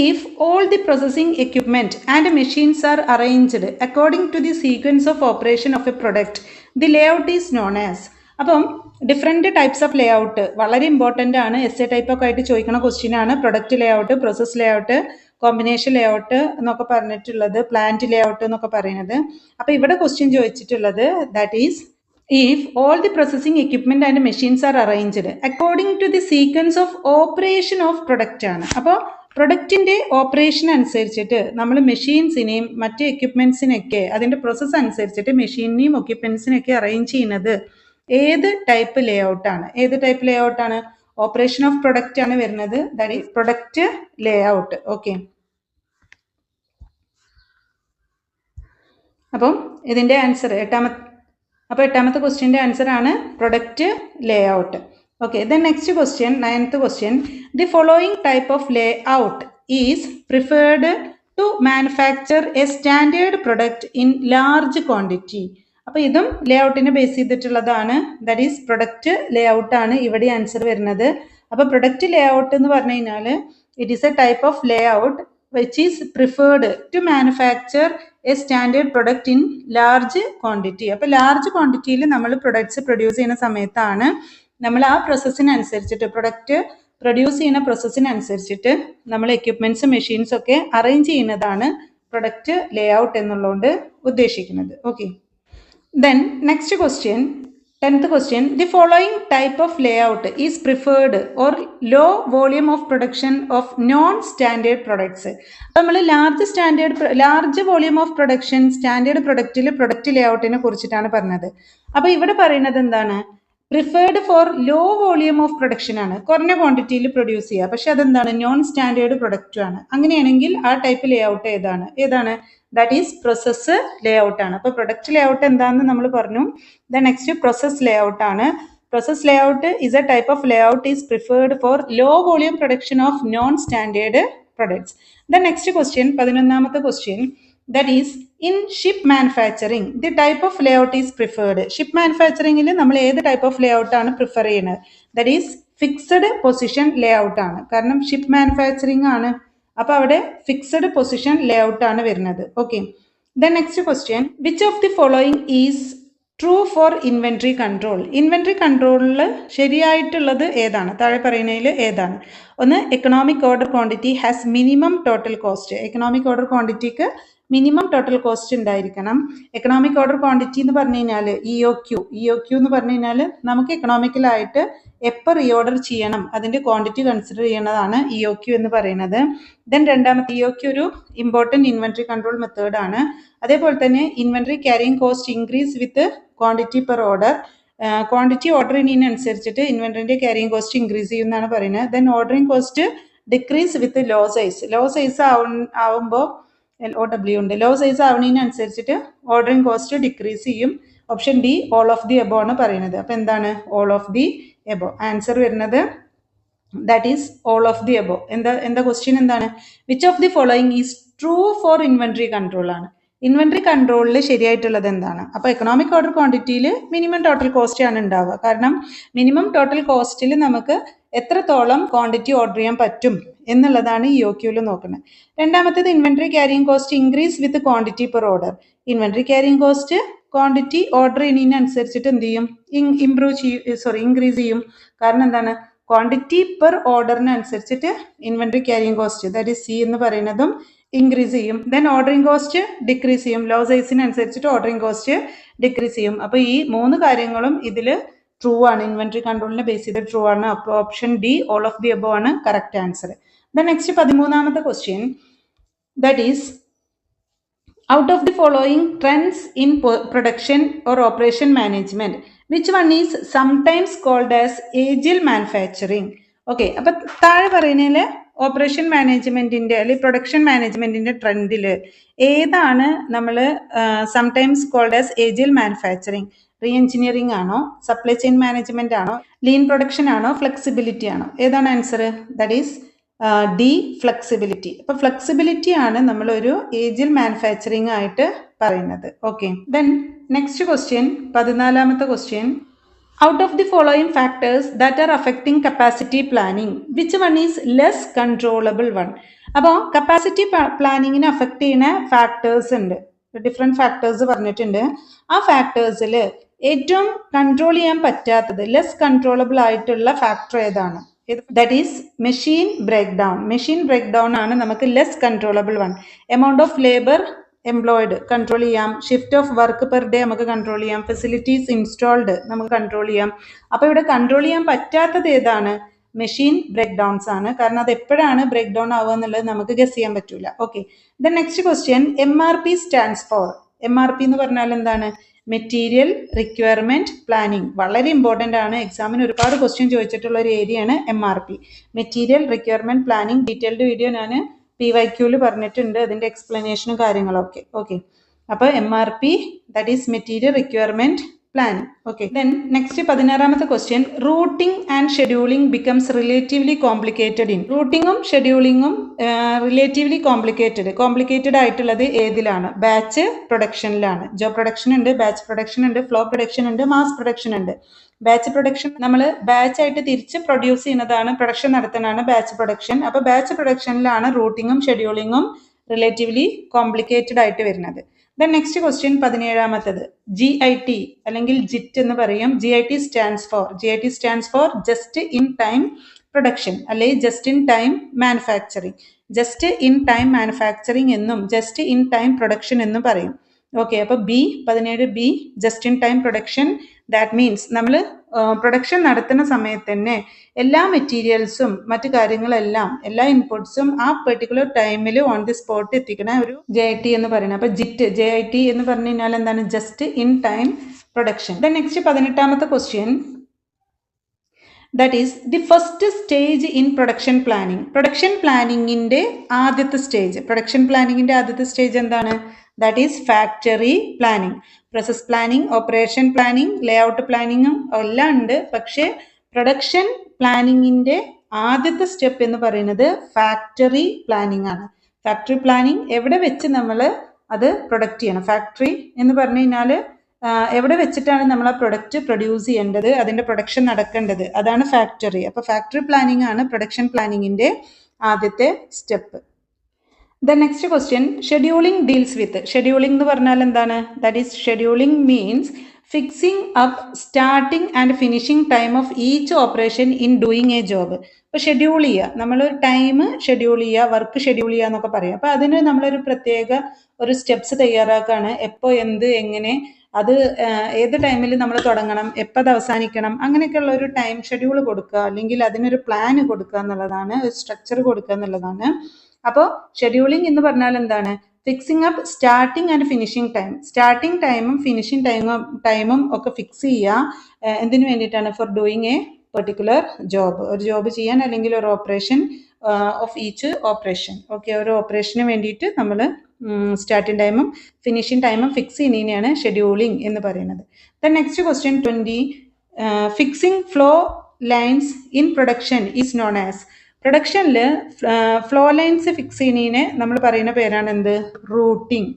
if all the processing equipment and machines are arranged according to the sequence of operation of a product, the layout is known as. അപ്പം different types of layout വളരെ important ആണ്. S A type ഒക്കെ ആയിട്ട് ചോദിക്കുന്ന question ആണ്. Product layout, process layout, combination layout എന്നൊക്കെ പറഞ്ഞിട്ടുള്ളത്, plant layout എന്നൊക്കെ പറയുന്നത്. അപ്പോൾ ഇവിടെ ക്വസ്റ്റ്യൻ ചോദിച്ചിട്ടുള്ളത് that is if all the processing equipment and machines are arranged according to the sequence of operation of product ആണ്. അപ്പോൾ പ്രൊഡക്റ്റിൻ്റെ ഓപ്പറേഷൻ അനുസരിച്ചിട്ട് നമ്മൾ മെഷീൻസിനെയും മറ്റ് എക്യുപ്മെൻസിനെയൊക്കെ അതിൻ്റെ പ്രോസസ്സ് അനുസരിച്ചിട്ട് മെഷീനിനെയും എക്യുപ്മെൻസിനെയൊക്കെ അറേഞ്ച് ചെയ്യുന്നത് ഏത് ടൈപ്പ് ലേഔട്ടാണ്? ഏത് ടൈപ്പ് ലേഔട്ടാണ്? ഓപ്പറേഷൻ ഓഫ് പ്രൊഡക്റ്റ് ആണ് വരുന്നത്. That is product layout. Okay. അപ്പം ഇതിൻ്റെ ആൻസർ എട്ടാമത്തെ ക്വസ്റ്റ്യൻ്റെ ആൻസർ ആണ് product layout. Okay, the next question, 9th question, the following type of layout is preferred to manufacture a standard product in large quantity. അപ്പോൾ ഇതും ലേഔട്ടിനെ base ചെയ്തിട്ടുള്ളതാണ്. That is product layout ആണ് ഇവിടെ answer വരുന്നത്. അപ്പോൾ product layout എന്ന് പറഞ്ഞു കഴിഞ്ഞാൽ it is a type of layout which is preferred to manufacture a standard product in large quantity. അപ്പോൾ ലാർജ് ക്വാണ്ടിറ്റിയിൽ നമ്മൾ പ്രൊഡക്ട്സ് പ്രൊഡ്യൂസ് ചെയ്യുന്ന സമയത്താണ് നമ്മൾ ആ പ്രോസസ്സിനനുസരിച്ചിട്ട് പ്രൊഡക്റ്റ് പ്രൊഡ്യൂസ് ചെയ്യുന്ന പ്രോസസ്സിനനുസരിച്ചിട്ട് നമ്മൾ എക്യുപ്മെൻറ്റ്സ് മെഷീൻസ് ഒക്കെ അറേഞ്ച് ചെയ്യുന്നതാണ് പ്രൊഡക്റ്റ് ലേഔട്ട് എന്നുള്ളതുകൊണ്ട് ഉദ്ദേശിക്കുന്നത്. Okay. Then next question, 10th question, the following type of layout is preferred or low volume of production of non standard products. അപ്പോൾ നമ്മൾ large volume of production standard പ്രൊഡക്റ്റിൽ product ലേഔട്ടിനെ കുറിച്ചിട്ടാണ് പറഞ്ഞത്. അപ്പോൾ ഇവിടെ പറയുന്നത് എന്താണ്? Preferred for low volume of production ആണ്, കുറഞ്ഞ ക്വാണ്ടിറ്റിയിൽ പ്രൊഡ്യൂസ് ചെയ്യുക. പക്ഷെ അതെന്താണ്? നോൺ സ്റ്റാൻഡേർഡ് പ്രൊഡക്റ്റും ആണ്. അങ്ങനെയാണെങ്കിൽ ആ ടൈപ്പ് ലേഔട്ട് ഏതാണ്? ദാറ്റ് ഈസ് പ്രോസസ് ലേഔട്ട് ആണ്. അപ്പോൾ പ്രൊഡക്റ്റ് ലേഔട്ട് എന്താണെന്ന് നമ്മൾ പറഞ്ഞു. ദ നെക്സ്റ്റ് പ്രോസസ് ലേഔട്ട് ആണ്. Process layout is a type of layout is preferred for low volume production of non standard products. The next question, 11th question, that is in ship manufacturing the type of layout is preferred. Ship മാനുഫാക്ചറിങ്ങിൽ നമ്മൾ ഏത് type of layout ആണ് prefer ചെയ്യുന്നത്? That is fixed position layout ആണ്. കാരണം ship manufacturing ആണ്. അപ്പോൾ അവിടെ ഫിക്സഡ് പൊസിഷൻ ലേഔട്ട് ആണ് വരുന്നത്. Okay. The next question, which of the following is true for inventory control? Inventory കൺട്രോളിൽ ശരിയായിട്ടുള്ളത് ഏതാണ്? താഴെ പറയുന്നതിൽ ഏതാണ്? ഒന്ന്, economic order quantity has minimum total cost. Economic order ക്വാണ്ടിറ്റിക്ക് മിനിമം ടോട്ടൽ കോസ്റ്റ് ഉണ്ടായിരിക്കണം. എക്കണോമിക് ഓർഡർ ക്വാണ്ടിറ്റി എന്ന് പറഞ്ഞു കഴിഞ്ഞാൽ ഇഒക്യു എന്ന് പറഞ്ഞു കഴിഞ്ഞാൽ നമുക്ക് എക്കണോമിക്കലായിട്ട് എപ്പോൾ റീഓർഡർ ചെയ്യണം അതിൻ്റെ ക്വാണ്ടിറ്റി കൺസിഡർ ചെയ്യണതാണ് ഇഒക്യു എന്ന് പറയുന്നത്. ദെൻ രണ്ടാമത്തെ ഇഒക്യു ഒരു ഇമ്പോർട്ടൻറ്റ് ഇൻവെൻട്രി കൺട്രോൾ മെത്തേഡാണ്. അതേപോലെ തന്നെ inventory carrying cost increase with quantity per order. Quantity order ചെയ്യുന്നതിനനുസരിച്ചിട്ട് ഇൻവെൻട്രിൻ്റെ ക്യാരിയിങ് കോസ്റ്റ് ഇൻക്രീസ് ചെയ്യുമെന്നാണ് പറയുന്നത്. Then ordering cost decrease with low size ആവുമ്പോൾ LOW ഉണ്ട്. ലോ സൈസ് ആവുന്നതിനനുസരിച്ചിട്ട് ഓർഡറിങ് കോസ്റ്റ് ഡിക്രീസ് ചെയ്യും. Option D all of the above ആണ് പറയുന്നത്. അപ്പോൾ എന്താണ് all of the above? Answer വരുന്നത് that is all of the above. എന്താ ക്വസ്റ്റ്യൻ എന്താണ്? Which of the following is true for inventory control ആണ്. ഇൻവെൻട്രി കൺട്രോളിൽ ശരിയായിട്ടുള്ളത് എന്താണ്? അപ്പോൾ എക്കണോമിക് ഓർഡർ ക്വാണ്ടിറ്റിയിൽ മിനിമം ടോട്ടൽ കോസ്റ്റ് ആണ് ഉണ്ടാവുക. കാരണം മിനിമം ടോട്ടൽ കോസ്റ്റിൽ നമുക്ക് എത്രത്തോളം ക്വാണ്ടിറ്റി ഓർഡർ ചെയ്യാൻ പറ്റും എന്നുള്ളതാണ് ഇഒക്യുവിൽ നോക്കുന്നത്. രണ്ടാമത്തേത് inventory carrying cost increase with quantity per order. Inventory carrying cost quantity order ചെയ്യുന്നതിനനുസരിച്ചിട്ട് എന്ത് ചെയ്യും? ഇൻക്രീസ് ചെയ്യും. കാരണം എന്താണ്? ക്വാണ്ടിറ്റി പെർ ഓർഡറിനനുസരിച്ചിട്ട് inventory carrying cost that is C എന്ന് പറയുന്നതും ഇൻക്രീസ് ചെയ്യും. ദെൻ ഓർഡറിങ് കോസ്റ്റ് ഡിക്രീസ് ചെയ്യും. ലോ സൈസിനനുസരിച്ചിട്ട് ഓർഡറിങ് കോസ്റ്റ് ഡിക്രീസ് ചെയ്യും. അപ്പോൾ ഈ 3 കാര്യങ്ങളും ഇതിൽ ട്രൂ ആണ്. ഇൻവെൻട്രി കൺട്രോളിനെ ബേസ് ചെയ്ത് ട്രൂ ആണ്. അപ്പോൾ option D all of the above ആണ് correct answer. Then next 13th question, That is, out of the following trends in production or operation management, which one is sometimes called as agile manufacturing? Okay, അപ്പം താഴെ പറയുന്നതിൽ operation മാനേജ്മെന്റിന്റെ അല്ലെങ്കിൽ production മാനേജ്മെന്റിന്റെ ട്രെൻഡിൽ ഏതാണ് നമ്മൾ sometimes called as agile manufacturing? Reengineering ആണോ, സപ്ലൈ ചെയിൻ മാനേജ്മെന്റ് ആണോ, ലീൻ പ്രൊഡക്ഷൻ ആണോ, ഫ്ലെക്സിബിലിറ്റി ആണോ? ഏതാണ് answer? That is D, flexibility. അപ്പൊ ഫ്ലെക്സിബിലിറ്റി ആണ് നമ്മളൊരു ഏജിൽ മാനുഫാക്ചറിങ് ആയിട്ട് പറയുന്നത്. ഓക്കെ, ദെൻ നെക്സ്റ്റ് ക്വസ്റ്റ്യൻ, 14ാമത്തെ question. Out of the following factors that are affecting capacity planning, which one is less controllable one? അപ്പോൾ കപ്പാസിറ്റി പ്ലാനിങ്ങിനെ അഫക്റ്റ് ചെയ്യുന്ന factors ഉണ്ട്, ഡിഫറെൻറ്റ് ഫാക്ടേഴ്സ് പറഞ്ഞിട്ടുണ്ട്. ആ ഫാക്ടേഴ്സിൽ ഏറ്റവും കൺട്രോൾ ചെയ്യാൻ പറ്റാത്തത്, ലെസ് കൺട്രോളബിൾ ആയിട്ടുള്ള ഫാക്ടർ ഏതാണ്? That is machine breakdown. Machine breakdown ആണ് നമുക്ക് less controllable one. Amount of labour employed control ചെയ്യാം, shift of work per day നമുക്ക് കൺട്രോൾ ചെയ്യാം, ഫെസിലിറ്റീസ് ഇൻസ്റ്റാൾഡ് നമുക്ക് കൺട്രോൾ ചെയ്യാം. അപ്പോൾ ഇവിടെ കൺട്രോൾ ചെയ്യാൻ പറ്റാത്തത് ഏതാണ്? മെഷീൻ ബ്രേക്ക് ഡൗൺസ് ആണ്. കാരണം അത് എപ്പോഴാണ് ബ്രേക്ക് ഡൗൺ ആവുക എന്നുള്ളത് നമുക്ക് ഗസ് ചെയ്യാൻ പറ്റൂല. Okay, then next question, MRP stands for. MRP എന്ന് പറഞ്ഞാൽ എന്താണ്? Material requirement planning. വളരെ ഇമ്പോർട്ടൻ്റ് ആണ്, എക്സാമിന് ഒരുപാട് ക്വസ്റ്റ്യൻ ചോദിച്ചിട്ടുള്ള ഒരു ഏരിയയാണ് MRP, material requirement planning. Detailed video ഞാൻ PYQല് പറഞ്ഞിട്ടുണ്ട്, അതിന്റെ എക്സ്പ്ലനേഷനും കാര്യങ്ങളൊക്കെ. ഓക്കെ, അപ്പോൾ MRP that is material requirement planning. Okay, then next 16ാമത്തെ question, routing and scheduling becomes relatively complicated in. റൂട്ടിങ്ങും ഷെഡ്യൂളിങ്ങും റിലേറ്റീവ്ലി കോംപ്ലിക്കേറ്റഡ് ആയിട്ടുള്ളത് ഏതിലാണ്? ബാച്ച് പ്രൊഡക്ഷനിലാണ്. ജോബ് പ്രൊഡക്ഷൻ ഉണ്ട്, ബാച്ച് പ്രൊഡക്ഷൻ ഉണ്ട്, ഫ്ലോ പ്രൊഡക്ഷൻ ഉണ്ട്, മാസ് പ്രൊഡക്ഷൻ ഉണ്ട്. ബാച്ച് പ്രൊഡക്ഷൻ നമ്മൾ ബാച്ച് ആയിട്ട് തിരിച്ച് പ്രൊഡ്യൂസ് ചെയ്യുന്നതാണ്, പ്രൊഡക്ഷൻ നടത്തുന്നതാണ് ബാച്ച് പ്രൊഡക്ഷൻ. അപ്പോൾ ബാച്ച് പ്രൊഡക്ഷനിലാണ് റൂട്ടിങ്ങും ഷെഡ്യൂളിങ്ങും റിലേറ്റീവ്ലി കോംപ്ലിക്കേറ്റഡ് ആയിട്ട് വരുന്നത്. ദെൻ നെക്സ്റ്റ് ക്വസ്റ്റ്യൻ, 17ാമത്തത്, GIT അല്ലെങ്കിൽ JIT എന്ന് പറയും. GIT stands for just in time production അല്ലെങ്കിൽ just in time manufacturing. Just in time manufacturing എന്നും ജസ്റ്റ് ഇൻ ടൈം പ്രൊഡക്ഷൻ എന്നും പറയും. ഓക്കെ, അപ്പോൾ 17B just in time production. That means നമ്മൾ പ്രൊഡക്ഷൻ നടത്തുന്ന സമയത്ത് തന്നെ എല്ലാ മെറ്റീരിയൽസും മറ്റു കാര്യങ്ങളെല്ലാം എല്ലാ ഇൻപുട്സും ആ പെർട്ടിക്കുലർ ടൈമിൽ ഓൺ ദി സ്പോട്ട് എത്തിക്കണ ഒരു JIT എന്ന് പറയുന്നത്. അപ്പോൾ JIT എന്ന് പറഞ്ഞു കഴിഞ്ഞാൽ എന്താണ്? Just in time production. Then next 18ാമത്തെ question, that is the first stage in production planning. Production പ്ലാനിങ്ങിന്റെ ആദ്യത്തെ സ്റ്റേജ് എന്താണ്? That is factory planning. Process planning, operation planning, layout പ്ലാനിങ്ങും എല്ലാം ഉണ്ട്. പക്ഷേ പ്രൊഡക്ഷൻ പ്ലാനിങ്ങിന്റെ ആദ്യത്തെ സ്റ്റെപ്പ് എന്ന് പറയുന്നത് ഫാക്ടറി പ്ലാനിങ് ആണ്. ഫാക്ടറി പ്ലാനിങ് എവിടെ വെച്ച് നമ്മൾ അത് പ്രൊഡക്റ്റ് ചെയ്യണം? ഫാക്ടറി എന്ന് പറഞ്ഞു കഴിഞ്ഞാൽ എവിടെ വെച്ചിട്ടാണ് നമ്മൾ ആ പ്രൊഡക്റ്റ് പ്രൊഡ്യൂസ് ചെയ്യേണ്ടത്, അതിന്റെ പ്രൊഡക്ഷൻ നടക്കേണ്ടത്, അതാണ് ഫാക്ടറി. അപ്പോൾ ഫാക്ടറി പ്ലാനിങ് ആണ് പ്രൊഡക്ഷൻ പ്ലാനിങ്ങിന്റെ ആദ്യത്തെ step. The next question, scheduling deals with. Scheduling എന്ന് പറഞ്ഞാൽ എന്താണ്? That is scheduling means fixing up starting and finishing time of each operation in doing A job. ഇപ്പോൾ ഷെഡ്യൂൾ ചെയ്യുക, നമ്മളൊരു ടൈം ഷെഡ്യൂൾ ചെയ്യുക, വർക്ക് ഷെഡ്യൂൾ ചെയ്യുക എന്നൊക്കെ പറയും. അപ്പോൾ അതിന് നമ്മളൊരു പ്രത്യേക ഒരു സ്റ്റെപ്സ് തയ്യാറാക്കുകയാണ്. എപ്പോൾ, എന്ത്, എങ്ങനെ, അത് ഏത് ടൈമിൽ നമ്മൾ തുടങ്ങണം, എപ്പോൾ അത് അവസാനിക്കണം, അങ്ങനെയൊക്കെയുള്ള ഒരു ടൈം ഷെഡ്യൂൾ കൊടുക്കുക, അല്ലെങ്കിൽ അതിനൊരു പ്ലാൻ കൊടുക്കുക എന്നുള്ളതാണ്, ഒരു സ്ട്രക്ചർ കൊടുക്കുക എന്നുള്ളതാണ്. അപ്പോൾ ഷെഡ്യൂളിംഗ് എന്ന് പറഞ്ഞാൽ എന്താണ്? Fixing up starting and finishing time. Starting ടൈമും ഫിനിഷിംഗ് ടൈമും ഒക്കെ ഫിക്സ് ചെയ്യുക. എന്തിനു വേണ്ടിയിട്ടാണ്? Four doing A particular job. ഒരു ജോബ് ചെയ്യാൻ അല്ലെങ്കിൽ ഒരു operation of each operation. Okay, ഒരു ഓപ്പറേഷന് വേണ്ടിയിട്ട് നമ്മൾ സ്റ്റാർട്ടിംഗ് ടൈമും ഫിനിഷിംഗ് ടൈമും ഫിക്സ് ചെയ്യുന്നതിനെയാണ് ഷെഡ്യൂളിംഗ് എന്ന് പറയുന്നത്. Then next question 20, fixing flow lines in production is known as. പ്രൊഡക്ഷനിൽ ഫ്ലോ ലൈൻസ് ഫിക്സ് ചെയ്യുന്നതിനെ നമ്മൾ പറയുന്ന പേരാണ് എന്ത്? റൂട്ടിംഗ്.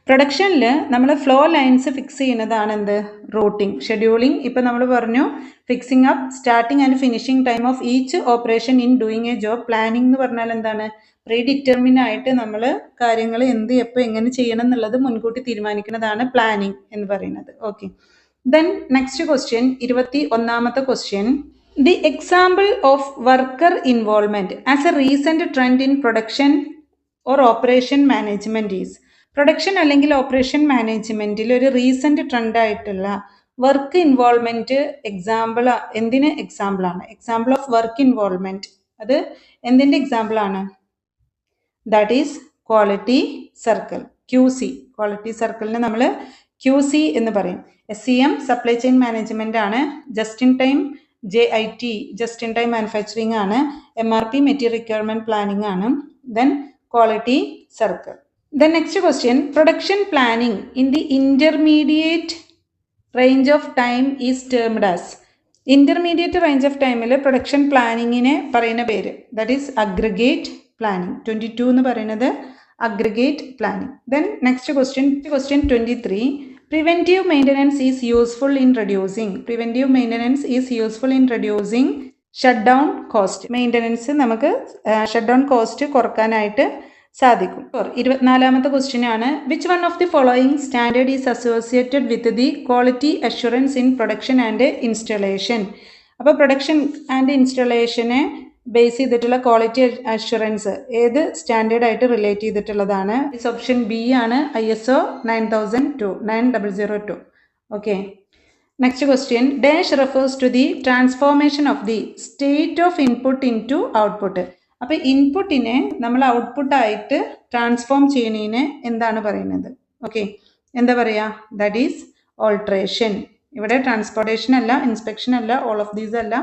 പ്രൊഡക്ഷനിൽ നമ്മൾ ഫ്ലോ ലൈൻസ് ഫിക്സ് ചെയ്യുന്നതാണ് എന്ത്? റൂട്ടിംഗ്. ഷെഡ്യൂളിംഗ് ഇപ്പം നമ്മൾ പറഞ്ഞു fixing up starting and finishing time of each operation in doing A job. Planning എന്ന് പറഞ്ഞാൽ എന്താണ്? പ്രീ ഡിറ്റർമിൻ ആയിട്ട് നമ്മൾ കാര്യങ്ങൾ എന്ത്, എപ്പോൾ, എങ്ങനെ ചെയ്യണം എന്നുള്ളത് മുൻകൂട്ടി തീരുമാനിക്കുന്നതാണ് പ്ലാനിംഗ് എന്ന് പറയുന്നത്. ഓക്കെ, ദെൻ നെക്സ്റ്റ് ക്വസ്റ്റ്യൻ 21ാമത്തെ question, the example of worker involvement as a recent trend in production or operation management is. Production അല്ലെങ്കിൽ ഓപ്പറേഷൻ മാനേജ്മെന്റിൽ ഒരു റീസെന്റ് ട്രെൻഡ് ആയിട്ടുള്ള വർക്ക് ഇൻവോൾവ്മെന്റ് എക്സാമ്പിൾ എന്തിന് എക്സാമ്പിൾ ആണ്? എക്സാമ്പിൾ ഓഫ് വർക്ക് ഇൻവോൾവ്മെന്റ് അത് എന്തിന്റെ example ആണ്? That is quality circle, QC. Quality സർക്കിളിന് നമ്മൾ QC എന്ന് പറയും. SCM സപ്ലൈ ചെയിൻ മാനേജ്മെന്റ് ആണ്. Just in time JIT just in time manufacturing ആണ്. MRP മെറ്റീരിയൽ റിക്വയർമെന്റ് പ്ലാനിങ് ആണ്. Then quality circle. Then next question, production planning in the intermediate range of time is termed as. Intermediate range of ടൈമിൽ production പ്ലാനിങ്ങിനെ പറയുന്ന പേര്, that is aggregate planning. 22 എന്ന് പറയുന്നത് aggregate planning. Then next question 23, preventive maintenance is useful in reducing. Preventive maintenance is useful in reducing shut down cost. Maintenance നമുക്ക് shut down cost കുറക്കാനായിട്ട് സാധിക്കും. 24ാമത്തെ question ആണ്, which one of the following standard is associated with the quality assurance in production and installation. അപ്പോൾ production and ഇൻസ്റ്റലേഷനെ base ചെയ്തിട്ടുള്ള quality assurance ഏത് standard ആയിട്ട് relate ചെയ്തിട്ടുള്ളതാണ്? Option B ആണ്, ISO 9002. Okay. Next question, dash refers to the transformation of the state of input into output. അപ്പോൾ ഇൻപുട്ടിനെ നമ്മൾ ഔട്ട്പുട്ടായിട്ട് ട്രാൻസ്ഫോം ചെയ്യുന്നതിന് എന്താണ് പറയുന്നത്? ഓക്കെ, എന്താ പറയുക? That is alteration. ഇവിടെ ട്രാൻസ്പോർട്ടേഷൻ അല്ല, ഇൻസ്പെക്ഷൻ അല്ല, ഓൾ ഓഫ് ദീസ് അല്ല,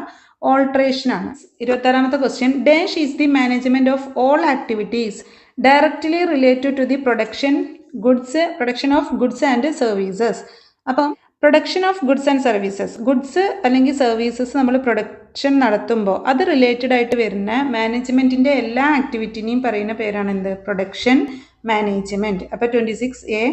ഓൾട്രേഷൻ ആണ്. 26ാമത്തെ question, dash is the management of all activities directly related to the production of goods and services. അപ്പം production of goods and services, goods അല്ലെങ്കിൽ services നമ്മൾ production നടത്തുമ്പോൾ അത് റിലേറ്റഡ് ആയിട്ട് വരുന്ന മാനേജ്മെൻറ്റിൻ്റെ എല്ലാ ആക്ടിവിറ്റിനെയും പറയുന്ന പേരാണ് എന്ത്? Production management. അപ്പോൾ 26A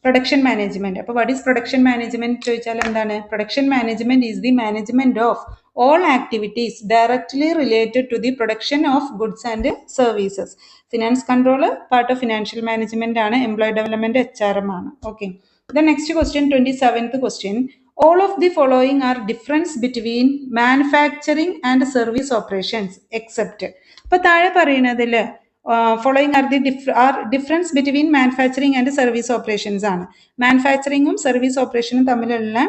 പ്രൊഡക്ഷൻ മാനേജ്മെൻറ്റ്. അപ്പോൾ വാട്ട് ഈസ് പ്രൊഡക്ഷൻ മാനേജ്മെൻറ്റ് ചോദിച്ചാൽ എന്താണ്? Production management is the management of all activities directly related to the production of goods and services. Finance control part of financial management ആണ്. Employee development HRM ആണ്. Okay. The next question, 27th question, all of the following are difference between manufacturing and service operations except. അപ്പോൾ താഴെ പറയുന്നതിൽ following are the difference between manufacturing and service operations ആണ്. മാനുഫാക്ചറിങ്ങും service ഓപ്പറേഷനും തമ്മിലുള്ള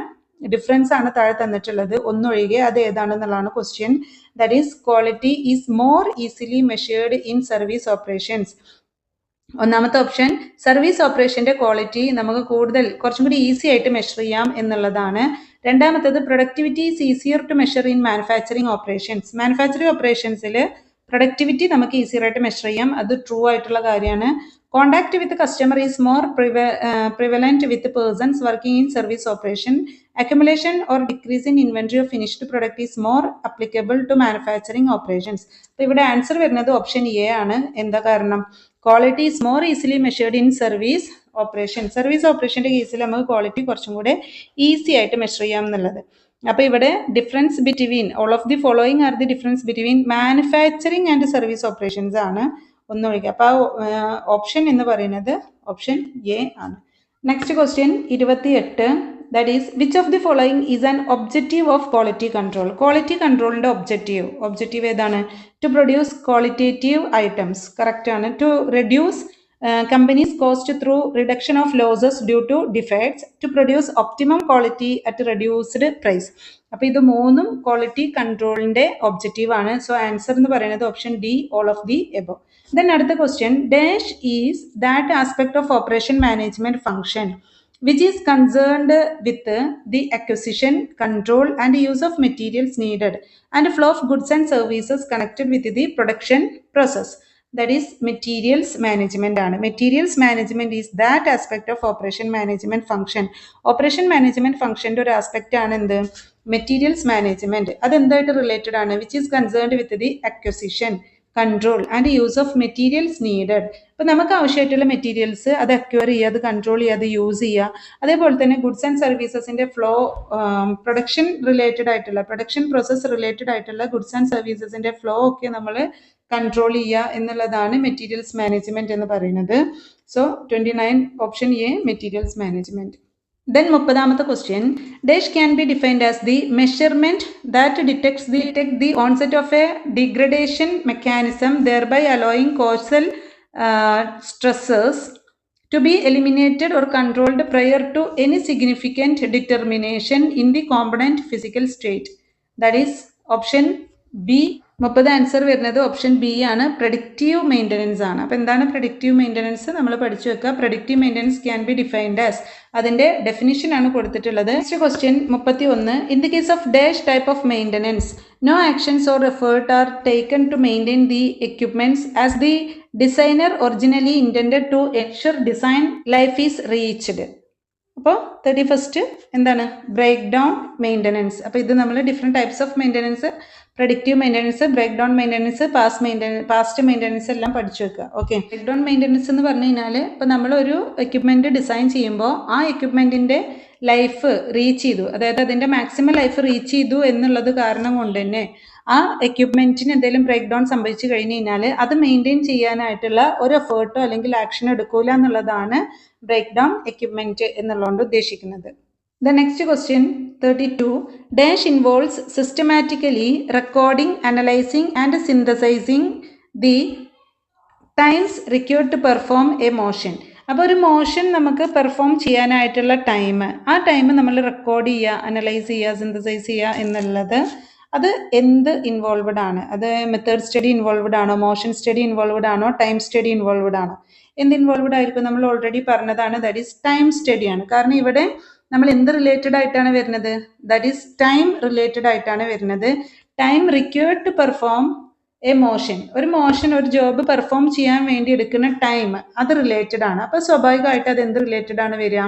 difference ആണ് താഴെ തന്നിട്ടുള്ളത്. ഒന്നൊഴികെ അത് ഏതാണെന്നുള്ളതാണ് question. That is quality is more easily measured in service operations. ഒന്നാമത്തെ ഓപ്ഷൻ, സർവീസ് ഓപ്പറേഷൻ്റെ ക്വാളിറ്റി നമുക്ക് കുറച്ചും കൂടി ഈസി ആയിട്ട് മെഷർ ചെയ്യാം എന്നുള്ളതാണ്. രണ്ടാമത്തേത്, productivity is easier to measure in manufacturing operations. Manufacturing ഓപ്പറേഷൻസിൽ പ്രൊഡക്ടിവിറ്റി നമുക്ക് ഈസിയർ ആയിട്ട് മെഷർ ചെയ്യാം, അത് ട്രൂ ആയിട്ടുള്ള കാര്യമാണ്. Contact with the customer is more prevalent with persons working in service operation. Accumulation or decrease in inventory of finished product is more applicable to manufacturing operations. അപ്പോൾ ഇവിടെ answer വരുന്നത് option A ആണ്. എന്താ കാരണം? Quality is more easily measured in service operation. Service ഓപ്പറേഷൻ്റെ കേസിൽ നമുക്ക് quality കുറച്ചും കൂടെ ഈസി ആയിട്ട് മെഷർ ചെയ്യാം എന്നുള്ളത്. അപ്പോൾ ഇവിടെ difference between all of the following are the difference between manufacturing and service operations ആണ് ഒന്നൊഴികെ. അപ്പോൾ ഓപ്ഷൻ എന്ന് പറയുന്നത് ഓപ്ഷൻ എ ആണ്. Next question 28, that is which of the following is an objective of quality control. Quality കൺട്രോളിൻ്റെ objective ഏതാണ്? To produce qualitative items. Correct ആണ്. To reduce companies cost through reduction of losses due to defects, to produce optimum quality at reduced price. അപ്പോൾ ഇത് മൂന്നും quality കൺട്രോളിൻ്റെ objective ആണ്. So answer എന്ന് പറയുന്നത് option D, all of the above. Then അടുത്ത question, dash is that aspect of operation management function which is concerned with the acquisition, control and use of materials needed and flow of goods and services connected with the production process. That is materials management ആണ്. Materials management is that aspect of operation management function. Operation management functionൻ്റെ ഒരു aspect ആണ് എന്ത്? Materials management. അതെന്തായിട്ട് related ആണ്? Which is concerned with the acquisition, control and use of materials needed. അപ്പോൾ നമുക്ക് ആവശ്യമായിട്ടുള്ള മെറ്റീരിയൽസ് അത് അക്വയർ ചെയ്യുക, അത് കൺട്രോൾ ചെയ്യുക, അത് യൂസ് ചെയ്യുക. അതേപോലെ തന്നെ ഗുഡ്സ് ആൻഡ് സർവീസസിൻ്റെ ഫ്ലോ, പ്രൊഡക്ഷൻ റിലേറ്റഡ് ആയിട്ടുള്ള പ്രൊഡക്ഷൻ പ്രോസസ്സ് റിലേറ്റഡ് ആയിട്ടുള്ള ഗുഡ്സ് ആൻഡ് സർവീസസിൻ്റെ ഫ്ലോ ഒക്കെ നമ്മൾ കൺട്രോൾ ചെയ്യുക എന്നുള്ളതാണ് മെറ്റീരിയൽസ് മാനേജ്മെന്റ് എന്ന് പറയുന്നത്. So 29 option A materials management. Then 30ാമത്തെ question, dash can be defined as the measurement that detects the onset of a degradation mechanism thereby allowing causal stressors to be eliminated or controlled prior to any significant determination in the component physical state. That is option B, 30 answer വരുന്നത് option B ആണ്, predictive maintenance ആണ്. അപ്പോൾ എന്താണ് predictive maintenance നമ്മൾ പഠിച്ചു വെക്കുക. Predictive maintenance can be defined as, അതിൻ്റെ definition ആണ് കൊടുത്തിട്ടുള്ളത്. Next question 31. In the case of dash type of maintenance no actions or effort are taken to maintain the equipments as the designer originally intended to ensure design life is reached. അപ്പോൾ 31 എന്താണ് breakdown maintenance. അപ്പോൾ ഇത് നമ്മൾ different types of maintenance, predictive maintenance, breakdown maintenance, past maintenance എല്ലാം പഠിച്ചു വെക്കുക. Okay, break down maintenance എന്ന് പറഞ്ഞു കഴിഞ്ഞാൽ ഇപ്പോൾ നമ്മളൊരു എക്യുപ്മെൻറ്റ് ഡിസൈൻ ചെയ്യുമ്പോൾ ആ എക്യുപ്മെൻറ്റിൻ്റെ ലൈഫ് റീച്ച് ചെയ്തു, അതായത് അതിൻ്റെ മാക്സിമം ലൈഫ് റീച്ച് ചെയ്തു എന്നുള്ളത് കാരണം കൊണ്ട് തന്നെ ആ എക്യുപ്മെൻറ്റിന് എന്തെങ്കിലും ബ്രേക്ക് ഡൗൺ സംഭവിച്ചു കഴിഞ്ഞ് കഴിഞ്ഞാൽ അത് മെയിൻറ്റെയിൻ ചെയ്യാനായിട്ടുള്ള ഒരു എഫേർട്ടോ അല്ലെങ്കിൽ ആക്ഷൻ എടുക്കൂല എന്നുള്ളതാണ് ബ്രേക്ക് ഡൗൺ എക്യുപ്മെൻറ്റ് എന്നുള്ളതുകൊണ്ട് ഉദ്ദേശിക്കുന്നത്. The next question 32. Dash involves systematically recording, analyzing and synthesizing the times required to perform a motion. അപ്പോൾ ഒരു മോഷൻ നമുക്ക് പെർഫോം ചെയ്യാനായിട്ടുള്ള ടൈം, ആ ടൈം നമ്മൾ റെക്കോർഡ് ചെയ്യുക, അനലൈസ് ചെയ്യുക, സിന്തസൈസ് ചെയ്യുക എന്നുള്ളത് അത് എന്ത് ഇൻവോൾവഡ് ആണ്? അത് മെത്തേഡ് സ്റ്റഡി ഇൻവോൾവഡ് ആണോ, മോഷൻ സ്റ്റഡി ഇൻവോൾവഡ് ആണോ, ടൈം സ്റ്റഡി ഇൻവോൾവഡ് ആണോ? എന്ത് ഇൻവോൾവഡ് ആയിരിക്കും? നമ്മൾ ഓൾറെഡി പറഞ്ഞതാണ്, ദാറ്റ് ഈസ് ടൈം സ്റ്റഡിയാണ്. കാരണം ഇവിടെ നമ്മൾ എന്ത് റിലേറ്റഡ് ആയിട്ടാണ് വരുന്നത്? ദാറ്റ് ഈസ് ടൈം റിലേറ്റഡ് ആയിട്ടാണ് വരുന്നത്. Time required to perform a motion, ഒരു മോഷൻ, ഒരു ജോബ് പെർഫോം ചെയ്യാൻ വേണ്ടി എടുക്കുന്ന ടൈം അത് റിലേറ്റഡ് ആണ്. അപ്പോൾ സ്വാഭാവികമായിട്ട് അത് എന്ത് റിലേറ്റഡ് ആണ് വരിക?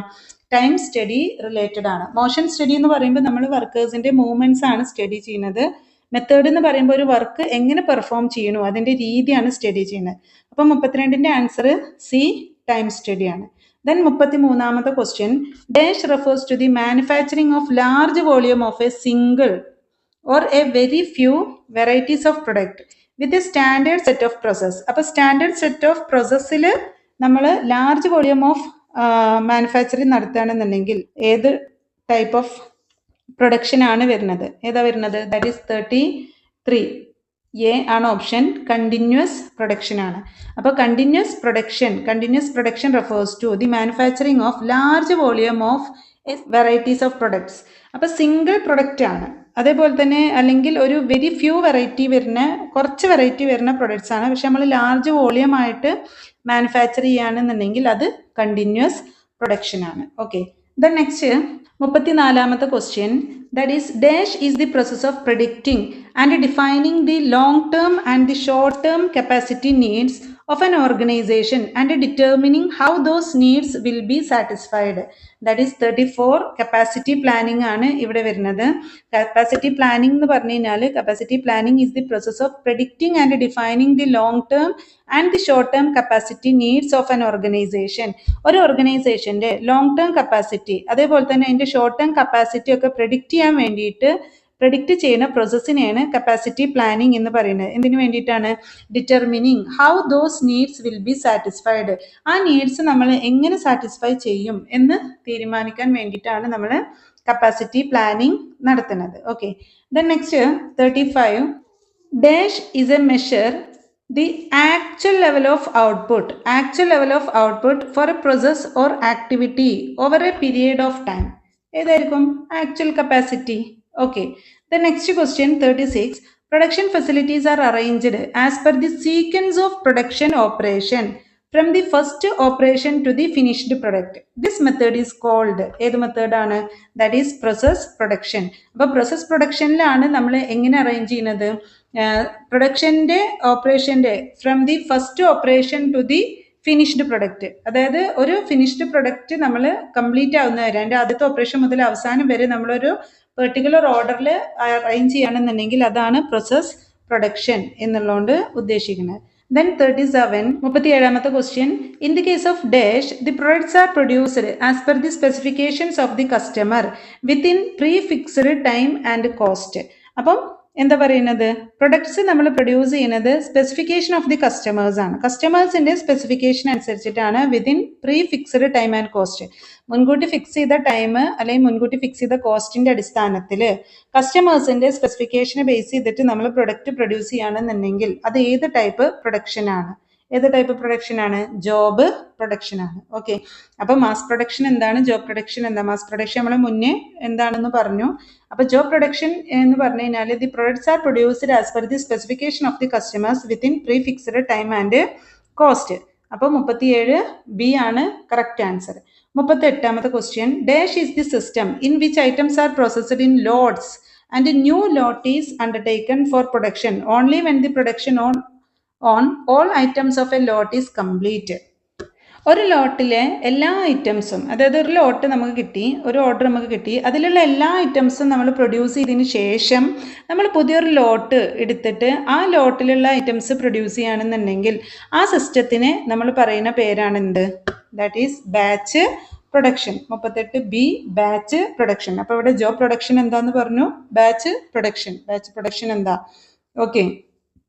ടൈം സ്റ്റഡി റിലേറ്റഡ് ആണ്. മോഷൻ സ്റ്റഡി എന്ന് പറയുമ്പോൾ നമ്മൾ വർക്കേഴ്സിന്റെ മൂവ്മെന്റ്സ് ആണ് സ്റ്റഡി ചെയ്യുന്നത്. മെത്തേഡ് എന്ന് പറയുമ്പോൾ ഒരു വർക്ക് എങ്ങനെ പെർഫോം ചെയ്യണോ അതിന്റെ രീതിയാണ് സ്റ്റഡി ചെയ്യുന്നത്. അപ്പം 32ന്റെ ആൻസർ സി, ടൈം സ്റ്റഡിയാണ്. Then 33ാമത്തെ question, dash refers to the manufacturing of large volume of a single or a very few varieties of product with a standard set of process. അപ്പോൾ standard set of പ്രോസസ്സിൽ നമ്മൾ large volume of manufacturing നടത്തുകയാണെന്നുണ്ടെങ്കിൽ ഏത് type of production ആണ് വരുന്നത്? ഏതാ വരുന്നത്? That is 33. A ആണ് ഓപ്ഷൻ, കണ്ടിന്യൂസ് പ്രൊഡക്ഷൻ ആണ്. അപ്പോൾ continuous production refers to the manufacturing of large volume of varieties of products. അപ്പോൾ സിംഗിൾ പ്രൊഡക്റ്റ് ആണ്. അതേപോലെ തന്നെ അല്ലെങ്കിൽ ഒരു വെരി ഫ്യൂ കുറച്ച് വെറൈറ്റി വരുന്ന പ്രൊഡക്ട്സ് ആണ്. പക്ഷെ നമ്മൾ ലാർജ് വോളിയം ആയിട്ട് മാനുഫാക്ചർ ചെയ്യുകയാണെന്നുണ്ടെങ്കിൽ അത് കണ്ടിന്യൂസ് പ്രൊഡക്ഷൻ ആണ്. ഓക്കെ, ദെൻ നെക്സ്റ്റ് 34ാമത്തെ question, that is dash is the process of predicting and defining the long term and the short term capacity needs of an organization and determining how those needs will be satisfied. That is 34. capacity planning ആണ് ഇവിടെ വരുന്നത്. capacity planning എന്ന് പറഞ്ഞു കഴിഞ്ഞാൽ capacity planning is the process of predicting and defining the long term and the short term capacity needs of an organization. ഒരു ഓർഗനൈസേഷന്റെ long term capacity അതേപോലെ തന്നെ അതിന്റെ ഷോർട്ട് ടേം കപ്പാസിറ്റി ഒക്കെ പ്രെഡിക്റ്റ് ചെയ്യാൻ വേണ്ടിയിട്ട് പ്രെഡിക്റ്റ് ചെയ്യുന്ന പ്രോസസ്സിനെയാണ് കപ്പാസിറ്റി പ്ലാനിങ് എന്ന് പറയുന്നത്. എന്തിനു വേണ്ടിയിട്ടാണ്? Determining how those needs will be satisfied. ആ നീഡ്സ് നമ്മൾ എങ്ങനെ സാറ്റിസ്ഫൈ ചെയ്യും എന്ന് തീരുമാനിക്കാൻ വേണ്ടിയിട്ടാണ് നമ്മൾ കപ്പാസിറ്റി പ്ലാനിങ് നടത്തുന്നത്. Okay, then next 35. Dash is A measure the actual level of output for a process or activity over a period of time. ഏതായിരിക്കും actual capacity? Okay, the next question 36. Production facilities are arranged as per the sequence of production operation from the first operation to the finished product. This method is called, ഏത് മെത്തേഡാണ്? That is process production. അപ്പോൾ process പ്രൊഡക്ഷനിലാണ് നമ്മൾ എങ്ങനെ arrange ചെയ്യുന്നത്? പ്രൊഡക്ഷൻ്റെ ഓപ്പറേഷൻ്റെ from the first operation to the finished product, അതായത് ഒരു ഫിനിഷ്ഡ് പ്രൊഡക്റ്റ് നമ്മൾ കംപ്ലീറ്റ് ആവുന്ന വരെ, അതിൻ്റെ ആദ്യത്തെ ഓപ്പറേഷൻ മുതൽ അവസാനം വരെ നമ്മളൊരു പെർട്ടിക്കുലർ ഓർഡറിൽ അറേഞ്ച് ചെയ്യുകയാണെന്നുണ്ടെങ്കിൽ അതാണ് പ്രോസസ് പ്രൊഡക്ഷൻ എന്നുള്ളതുകൊണ്ട് ഉദ്ദേശിക്കുന്നത്. Then 37ാമത്തെ question, in the case of dash the products are produced as per the specifications of the customer within prefixed time and cost. അപ്പം എന്താ പറയുന്നത്? പ്രൊഡക്ട്സ് നമ്മൾ പ്രൊഡ്യൂസ് ചെയ്യുന്നത് സ്പെസിഫിക്കേഷൻ ഓഫ് ദി കസ്റ്റമേഴ്സ് ആണ്. കസ്റ്റമേഴ്സിന്റെ specification അനുസരിച്ചിട്ടാണ് within prefixed time and cost. മുൻകൂട്ടി fix ചെയ്ത time അല്ലെങ്കിൽ മുൻകൂട്ടി ഫിക്സ് ചെയ്ത കോസ്റ്റിന്റെ അടിസ്ഥാനത്തിൽ കസ്റ്റമേഴ്സിന്റെ സ്പെസിഫിക്കേഷനെ ബേസ് ചെയ്തിട്ട് നമ്മൾ പ്രൊഡക്റ്റ് പ്രൊഡ്യൂസ് ചെയ്യുകയാണെന്നുണ്ടെങ്കിൽ അത് ഏത് ടൈപ്പ് പ്രൊഡക്ഷൻ ആണ് ഏത് ടൈപ്പ് പ്രൊഡക്ഷൻ ആണ്? ജോബ് പ്രൊഡക്ഷൻ ആണ്. ഓക്കെ, അപ്പൊ മാസ് പ്രൊഡക്ഷൻ എന്താണ്, ജോബ് പ്രൊഡക്ഷൻ എന്താ? മാസ് പ്രൊഡക്ഷൻ നമ്മൾ മുന്നേ എന്താണെന്ന് പറഞ്ഞു. അപ്പൊ ജോബ് പ്രൊഡക്ഷൻ എന്ന് പറഞ്ഞു കഴിഞ്ഞാൽ the products are produced as per the specification of the customers within prefixed time and cost. അപ്പൊ 37 ബി ആണ് കറക്റ്റ് ആൻസർ. 38ാമത്തെ question, dash is the system in which items are processed in lots and a new lot is undertaken for production only when the production on all items of a lot is complete. ഒരു ലോട്ടിലെ എല്ലാ ഐറ്റംസും, അതായത് ഒരു ലോട്ട് നമുക്ക് കിട്ടി, ഒരു order നമുക്ക് കിട്ടി, അതിലുള്ള എല്ലാ ഐറ്റംസും നമ്മൾ പ്രൊഡ്യൂസ് ചെയ്തതിന് ശേഷം നമ്മൾ പുതിയൊരു ലോട്ട് എടുത്തിട്ട് ആ ലോട്ടിലുള്ള ഐറ്റംസ് പ്രൊഡ്യൂസ് ചെയ്യുകയാണെന്നുണ്ടെങ്കിൽ ആ സിസ്റ്റത്തിന് നമ്മൾ പറയുന്ന പേരാണ് എന്ത്? That is batch production. 38 B batch production. അപ്പോൾ ഇവിടെ ജോബ് പ്രൊഡക്ഷൻ എന്താന്ന് പറഞ്ഞു? Batch production. ബാച്ച് പ്രൊഡക്ഷൻ എന്താ? ഓക്കെ,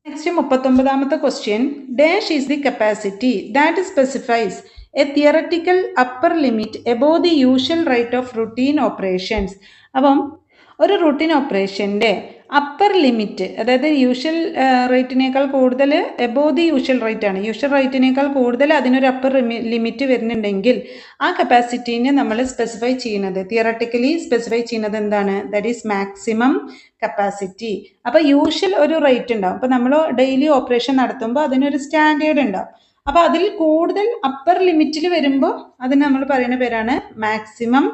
നെക്സ്റ്റ് 39ാമത്തെ question, dash is the capacity that specifies a theoretical upper limit above the usual rate of routine operations. അപ്പം ഒരു routine ഓപ്പറേഷൻ്റെ upper limit, അതായത് യൂഷ്വൽ റേറ്റിനേക്കാൾ കൂടുതൽ എബോവ് ദി യൂഷ്വൽ റേറ്റ് ആണ്, usual റേറ്റിനേക്കാൾ കൂടുതൽ അതിനൊരു അപ്പർ ലിമിറ്റ് വരുന്നുണ്ടെങ്കിൽ ആ കപ്പാസിറ്റീനെ നമ്മൾ സ്പെസിഫൈ ചെയ്യുന്നത്, തിയറട്ടിക്കലി സ്പെസിഫൈ ചെയ്യുന്നത് എന്താണ്? That is maximum capacity. അപ്പോൾ യൂഷ്വൽ ഒരു റേറ്റ് ഉണ്ടാവും. അപ്പോൾ നമ്മൾ ഡെയിലി ഓപ്പറേഷൻ നടത്തുമ്പോൾ അതിനൊരു സ്റ്റാൻഡേർഡ് ഉണ്ടാവും. അപ്പോൾ അതിൽ കൂടുതൽ അപ്പർ ലിമിറ്റിൽ വരുമ്പോൾ അതിന് നമ്മൾ പറയുന്ന പേരാണ് maximum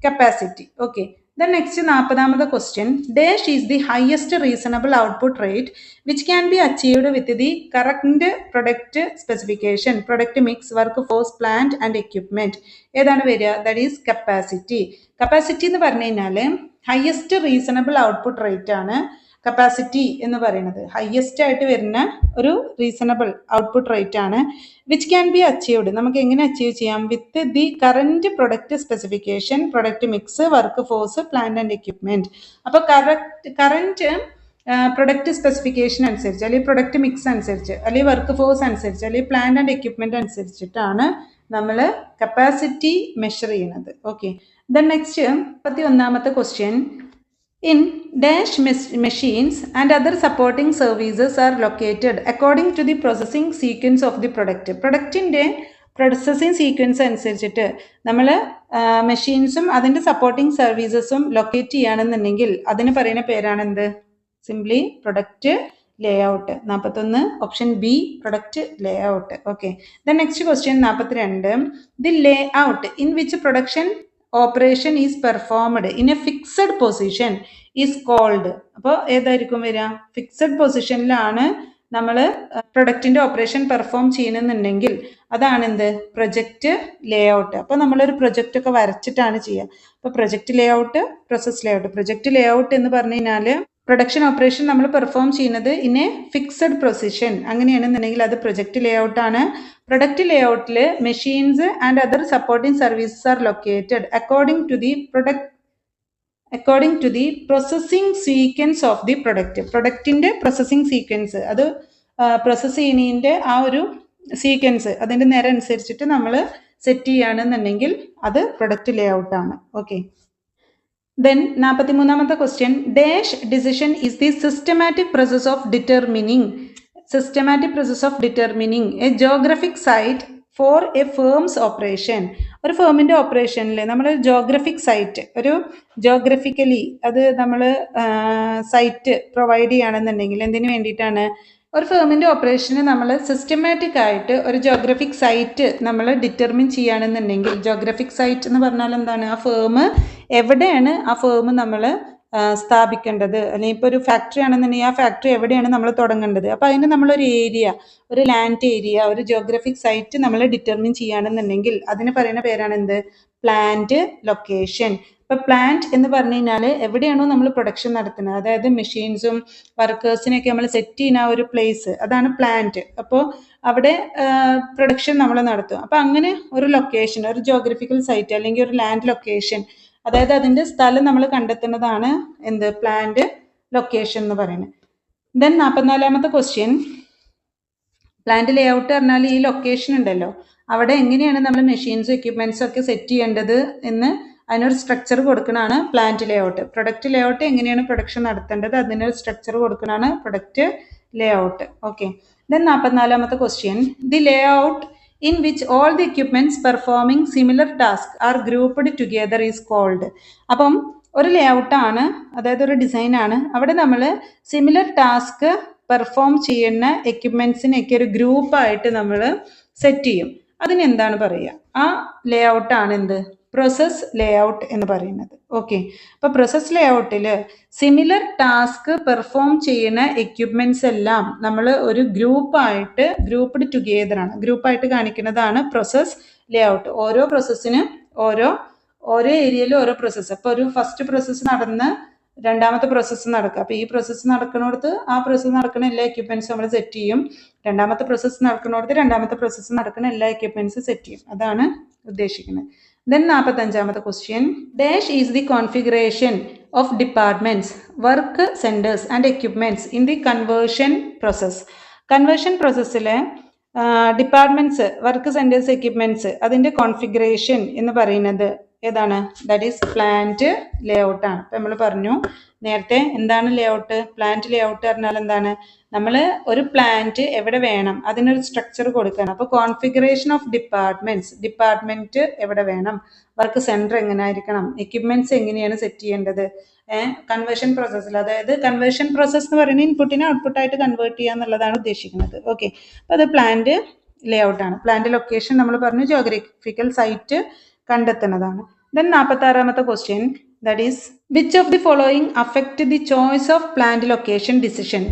capacity. Okay, then next 40ാമത്തെ question, dash is the highest reasonable output rate which can be achieved with the current product specification, product mix, workforce, plant and equipment. ഏതാണ് വരിക? that is capacity. capacity എന്ന് പറഞ്ഞു കഴിഞ്ഞാൽ highest reasonable output rate ആണ് capacity എന്ന് പറയുന്നത്. Highest ആയിട്ട് വരുന്ന ഒരു റീസണബിൾ ഔട്ട്പുട്ട് റേറ്റ് ആണ്. വിച്ച് ക്യാൻ ബി അച്ചീവ്ഡ്, നമുക്ക് എങ്ങനെ അച്ചീവ് ചെയ്യാം? With the current product specification, product mix, work force, plant and equipment. അപ്പോൾ കറന്റ് പ്രൊഡക്റ്റ് സ്പെസിഫിക്കേഷൻ അനുസരിച്ച്, അല്ലെങ്കിൽ പ്രൊഡക്റ്റ് മിക്സ് അനുസരിച്ച്, അല്ലെങ്കിൽ വർക്ക് ഫോഴ്സ് അനുസരിച്ച്, അല്ലെങ്കിൽ പ്ലാന്റ് ആൻഡ് എക്യുപ്മെന്റ് അനുസരിച്ചിട്ടാണ് നമ്മൾ കപ്പാസിറ്റി മെഷർ ചെയ്യുന്നത്. ഓക്കെ, ദെൻ നെക്സ്റ്റ് 41ാമത്തെ question, in dash machines and other supporting services are located according to the processing sequence of the product. പ്രൊഡക്റ്റിൻ്റെ പ്രോസസ്സിംഗ് സീക്വൻസ് അനുസരിച്ചിട്ട് നമ്മൾ മെഷീൻസും അതിൻ്റെ സപ്പോർട്ടിംഗ് സർവീസസും ലൊക്കേറ്റ് ചെയ്യുകയാണെന്നുണ്ടെങ്കിൽ അതിന് പറയുന്ന പേരാണ് എന്ത്? Simply product layout. 41 option B product layout. Okay, then next question 42, the layout in which production operation is performed in a fixed position is called. അപ്പോൾ ഏതായിരിക്കും വരിക? ഫിക്സഡ് പൊസിഷനിലാണ് നമ്മൾ പ്രൊഡക്റ്റിൻ്റെ operation perform ചെയ്യണമെന്നുണ്ടെങ്കിൽ അതാണ് എന്ത്? Project layout. അപ്പോൾ നമ്മളൊരു project ഒക്കെ വരച്ചിട്ടാണ് ചെയ്യുക. അപ്പോൾ project layout, process layout. Project layout എന്ന് പറഞ്ഞു കഴിഞ്ഞാൽ പ്രൊഡക്ഷൻ ഓപ്പറേഷൻ നമ്മൾ പെർഫോം ചെയ്യുന്നത് ഇൻ എ ഫിക്സഡ് പൊസിഷൻ, അങ്ങനെയാണെന്നുണ്ടെങ്കിൽ അത് പ്രൊജക്റ്റ് ലേ ഔട്ട് ആണ്. പ്രൊഡക്റ്റ് ലേ ഔട്ടിൽ machines and other supporting services are located according to the processing sequence of the product. പ്രൊഡക്റ്റിൻ്റെ പ്രോസസ്സിംഗ് സീക്വൻസ്, അത് പ്രോസസ്സ് ചെയ്യുന്നതിൻ്റെ ആ ഒരു സീക്വൻസ്, അതിൻ്റെ നേരെ അനുസരിച്ചിട്ട് നമ്മൾ സെറ്റ് ചെയ്യുകയാണെന്നുണ്ടെങ്കിൽ അത് പ്രൊഡക്റ്റ് ലേ ഔട്ട് ആണ്. ഓക്കെ, then 43ാമത്തെ question, dash decision is the systematic process of determining a geographic site for a firm's operation. ഒരു ഫേമിൻ്റെ ഓപ്പറേഷനിൽ നമ്മൾ ജോഗ്രഫിക് സൈറ്റ്, ഒരു ജോഗ്രഫിക്കലി അത് നമ്മൾ സൈറ്റ് പ്രൊവൈഡ് ചെയ്യുകയാണെന്നുണ്ടെങ്കിൽ എന്തിനു വേണ്ടിയിട്ടാണ്? ഒരു ഫേമിൻ്റെ ഓപ്പറേഷന് നമ്മൾ സിസ്റ്റമാറ്റിക് ആയിട്ട് ഒരു ജോഗ്രഫിക് സൈറ്റ് നമ്മൾ ഡിറ്റർമിൻ ചെയ്യുകയാണെന്നുണ്ടെങ്കിൽ, ജോഗ്രഫിക് സൈറ്റ് എന്ന് പറഞ്ഞാൽ എന്താണ്? ആ ഫേം എവിടെയാണ് ആ ഫേം നമ്മൾ സ്ഥാപിക്കേണ്ടത്, അല്ലെങ്കിൽ ഇപ്പോൾ ഒരു ഫാക്ടറി ആണെന്നുണ്ടെങ്കിൽ ആ ഫാക്ടറി എവിടെയാണ് നമ്മൾ തുടങ്ങേണ്ടത്. അപ്പോൾ അതിന് നമ്മളൊരു ഏരിയ, ഒരു ലാൻഡ് ഏരിയ, ഒരു ജോഗ്രഫിക് സൈറ്റ് നമ്മൾ ഡിറ്റർമിൻ ചെയ്യുകയാണെന്നുണ്ടെങ്കിൽ അതിന് പറയുന്ന പേരാണ് എന്ത്? Plant location. ഇപ്പോൾ പ്ലാന്റ് എന്ന് പറഞ്ഞു കഴിഞ്ഞാൽ എവിടെയാണോ നമ്മൾ പ്രൊഡക്ഷൻ നടത്തുന്നത്, അതായത് മെഷീൻസും വർക്കേഴ്സിനെയൊക്കെ നമ്മൾ സെറ്റ് ചെയ്യുന്ന ആ ഒരു പ്ലേസ്, അതാണ് പ്ലാന്റ്. അപ്പോൾ അവിടെ പ്രൊഡക്ഷൻ നമ്മൾ നടത്തും. അപ്പോൾ അങ്ങനെ ഒരു ലൊക്കേഷൻ, ഒരു ജോഗ്രഫിക്കൽ സൈറ്റ് അല്ലെങ്കിൽ ഒരു ലാൻഡ് ലൊക്കേഷൻ, അതായത് അതിൻ്റെ സ്ഥലം നമ്മൾ കണ്ടെത്തുന്നതാണ് എന്ത്? പ്ലാന്റ് ലൊക്കേഷൻ എന്ന് പറയുന്നത്. ദെൻ 44ാമത്തെ ക്വസ്റ്റ്യൻ, പ്ലാന്റ് ലേ ഔട്ട് പറഞ്ഞാൽ ഈ ലൊക്കേഷൻ ഉണ്ടല്ലോ, അവിടെ എങ്ങനെയാണ് നമ്മൾ മെഷീൻസും എക്യുപ്മെൻറ്റ്സും ഒക്കെ സെറ്റ് ചെയ്യേണ്ടത് എന്ന് അതിനൊരു സ്ട്രക്ചർ കൊടുക്കുന്നതാണ് പ്ലാന്റ് ലേ ഔട്ട്. പ്രൊഡക്റ്റ് ലേ ഔട്ട് എങ്ങനെയാണ് പ്രൊഡക്ഷൻ നടത്തേണ്ടത് അതിനൊരു സ്ട്രക്ചർ കൊടുക്കുന്നതാണ് product layout. Okay, Then 44ാമത്തെ question, the layout in which all the equipments performing similar tasks are grouped together is called. അപ്പം ഒരു ലേഔട്ടാണ്, അതായത് ഒരു ഡിസൈനാണ്. അവിടെ നമ്മൾ സിമിലർ ടാസ്ക് പെർഫോം ചെയ്യുന്ന എക്യുപ്മെൻസിനെയൊക്കെ ഒരു ഗ്രൂപ്പായിട്ട് നമ്മൾ സെറ്റ് ചെയ്യും. അതിനെന്താണ് പറയുക? ആ ലേഔട്ടാണ് എന്ത്? പ്രോസസ് ലേഔട്ട് എന്ന് പറയുന്നത്. ഓക്കെ, അപ്പോൾ പ്രോസസ് ലേഔട്ടിൽ സിമിലർ ടാസ്ക് പെർഫോം ചെയ്യുന്ന എക്യുപ്മെൻറ്റ്സ് എല്ലാം നമ്മൾ ഒരു ഗ്രൂപ്പ്ഡ് ടുഗെദർ ആണ്, ഗ്രൂപ്പായിട്ട് കാണിക്കുന്നതാണ് പ്രോസസ് ലേഔട്ട്. ഓരോ പ്രോസസ്സിന് ഓരോ ഏരിയയിൽ ഓരോ പ്രോസസ്സ്. അപ്പോൾ ഒരു ഫസ്റ്റ് പ്രോസസ്സ് നടന്ന് രണ്ടാമത്തെ പ്രോസസ്സ് നടക്കുക. അപ്പോൾ ഈ പ്രോസസ്സ് നടക്കുന്നിടത്ത് ആ പ്രോസസ്സ് നടക്കുന്ന എല്ലാ എക്യുപ്മെൻറ്റ്സും നമ്മൾ സെറ്റ് ചെയ്യും. രണ്ടാമത്തെ പ്രോസസ്സ് നടക്കുന്നിടത്ത് രണ്ടാമത്തെ പ്രോസസ്സ് നടക്കുന്ന എല്ലാ എക്യുപ്മെൻറ്റ്സും സെറ്റ് ചെയ്യും. അതാണ് ഉദ്ദേശിക്കുന്നത്. Then 45ാമത്തെ question, dash is the configuration of departments, work centers and equipments in the conversion process. Conversion പ്രോസസ്സിൽ ഡിപ്പാർട്ട്മെൻറ്റ്സ്, വർക്ക് സെൻറ്റേഴ്സ്, എക്യുപ്മെൻറ്റ്സ് അതിൻ്റെ കോൺഫിഗറേഷൻ എന്ന് പറയുന്നത് ഏതാണ്? ദാറ്റ് ഈസ് പ്ലാന്റ് ലേഔട്ടാണ്. അപ്പം നമ്മൾ പറഞ്ഞു നേരത്തെ എന്താണ് ലേഔട്ട്? പ്ലാന്റ് ലേഔട്ട് പറഞ്ഞാൽ എന്താണ്? നമ്മൾ ഒരു പ്ലാന്റ് എവിടെ വേണം അതിനൊരു സ്ട്രക്ചർ കൊടുക്കണം. അപ്പോൾ കോൺഫിഗറേഷൻ ഓഫ് ഡിപ്പാർട്ട്മെൻറ്റ് എവിടെ വേണം, വർക്ക് സെൻറ്റർ എങ്ങനെ ആയിരിക്കണം, എക്യുപ്മെൻറ്റ്സ് എങ്ങനെയാണ് സെറ്റ് ചെയ്യേണ്ടത് കൺവേർഷൻ പ്രോസസ്സിൽ. അതായത് കൺവേർഷൻ പ്രോസസ്സ് എന്ന് പറയുന്നത് ഇൻപുട്ടിനെ ഔട്ട്പുട്ടായിട്ട് കൺവേർട്ട് ചെയ്യുക എന്നുള്ളതാണ് ഉദ്ദേശിക്കുന്നത്. ഓക്കെ, അപ്പോൾ അത് പ്ലാന്റ് ലേഔട്ടാണ്. പ്ലാന്റ് ലൊക്കേഷൻ നമ്മൾ പറഞ്ഞു ജിയോഗ്രഫിക്കൽ സൈറ്റ് കണ്ടെത്തുന്നതാണ്. ദെൻ 46ാമത്തെ question, that is which of the following affect the choice of plant location decision.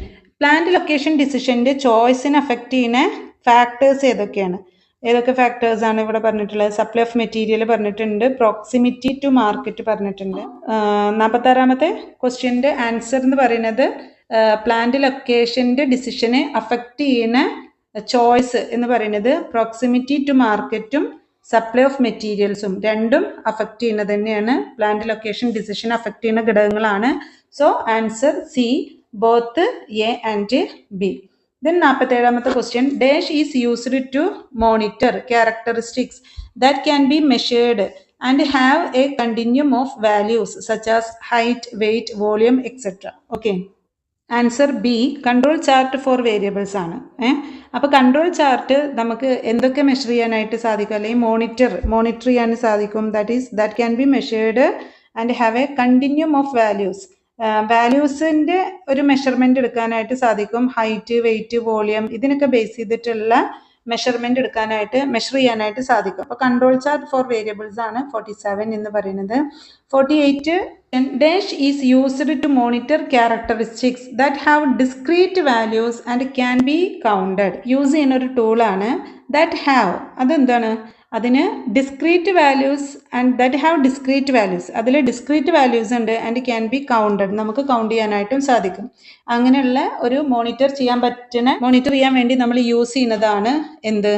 Plant location ഡിസിഷൻ്റെ ചോയ്സിനെ affect ചെയ്യുന്ന ഫാക്ടേഴ്സ് ഏതൊക്കെ ഫാക്ടേഴ്സ് ആണ് ഇവിടെ പറഞ്ഞിട്ടുള്ളത്? സപ്ലൈ ഓഫ് മെറ്റീരിയൽ പറഞ്ഞിട്ടുണ്ട്, പ്രോക്സിമിറ്റി ടു മാർക്കറ്റ് പറഞ്ഞിട്ടുണ്ട്. 46ാമത്തെ ക്വസ്റ്റ്യൻ്റെ ആൻസർ എന്ന് പറയുന്നത് പ്ലാന്റ് ലൊക്കേഷൻ്റെ ഡിസിഷനെ അഫക്റ്റ് ചെയ്യുന്ന ചോയ്സ് എന്ന് പറയുന്നത് പ്രോക്സിമിറ്റി ടു മാർക്കറ്റും സപ്ലൈ ഓഫ് മെറ്റീരിയൽസും രണ്ടും അഫക്റ്റ് ചെയ്യുന്നത് തന്നെയാണ്. പ്ലാന്റ് ലൊക്കേഷൻ ഡിസിഷൻ അഫക്റ്റ് ചെയ്യുന്ന ഘടകങ്ങളാണ്. So answer C, both A and B. Then 47ാമത്തെ question, dash is used to monitor characteristics that can be measured and have a continuum of values such as height, weight, volume, etc. Okay. Answer B, control chart for variables ആണ്. അപ്പോൾ control chart നമുക്ക് എന്തൊക്കെ measure ചെയ്യാനായിട്ട് സാധിക്കും, അല്ലെങ്കിൽ monitor ചെയ്യാൻ സാധിക്കും? That can be measured and have a continuum of values. വാല്യൂസിൻ്റെ ഒരു മെഷർമെൻറ്റ് എടുക്കാനായിട്ട് സാധിക്കും. ഹൈറ്റ്, വെയിറ്റ്, വോളിയം ഇതിനൊക്കെ ബേസ് ചെയ്തിട്ടുള്ള മെഷർമെൻറ്റ് മെഷർ ചെയ്യാനായിട്ട് സാധിക്കും. അപ്പോൾ കൺട്രോൾ ചാർട്ട് ഫോർ വേരിയബിൾസ് ആണ് 47 എന്ന് പറയുന്നത്. 48, dash is used to monitor characteristics that have discrete values and can be counted. Use ചെയ്യുന്ന ഒരു ടൂളാണ് that have. അതെന്താണ്? അതിന് discrete values and that have discrete values, അതിൽ ഡിസ്ക്രീറ്റ് വാല്യൂസ് ഉണ്ട് ആൻഡ് ക്യാൻ ബി കൗണ്ടഡ്, നമുക്ക് കൗണ്ട് ചെയ്യാനായിട്ടും സാധിക്കും. അങ്ങനെയുള്ള ഒരു മോണിറ്റർ ചെയ്യാൻ വേണ്ടി നമ്മൾ യൂസ് ചെയ്യുന്നതാണ് എന്ത്?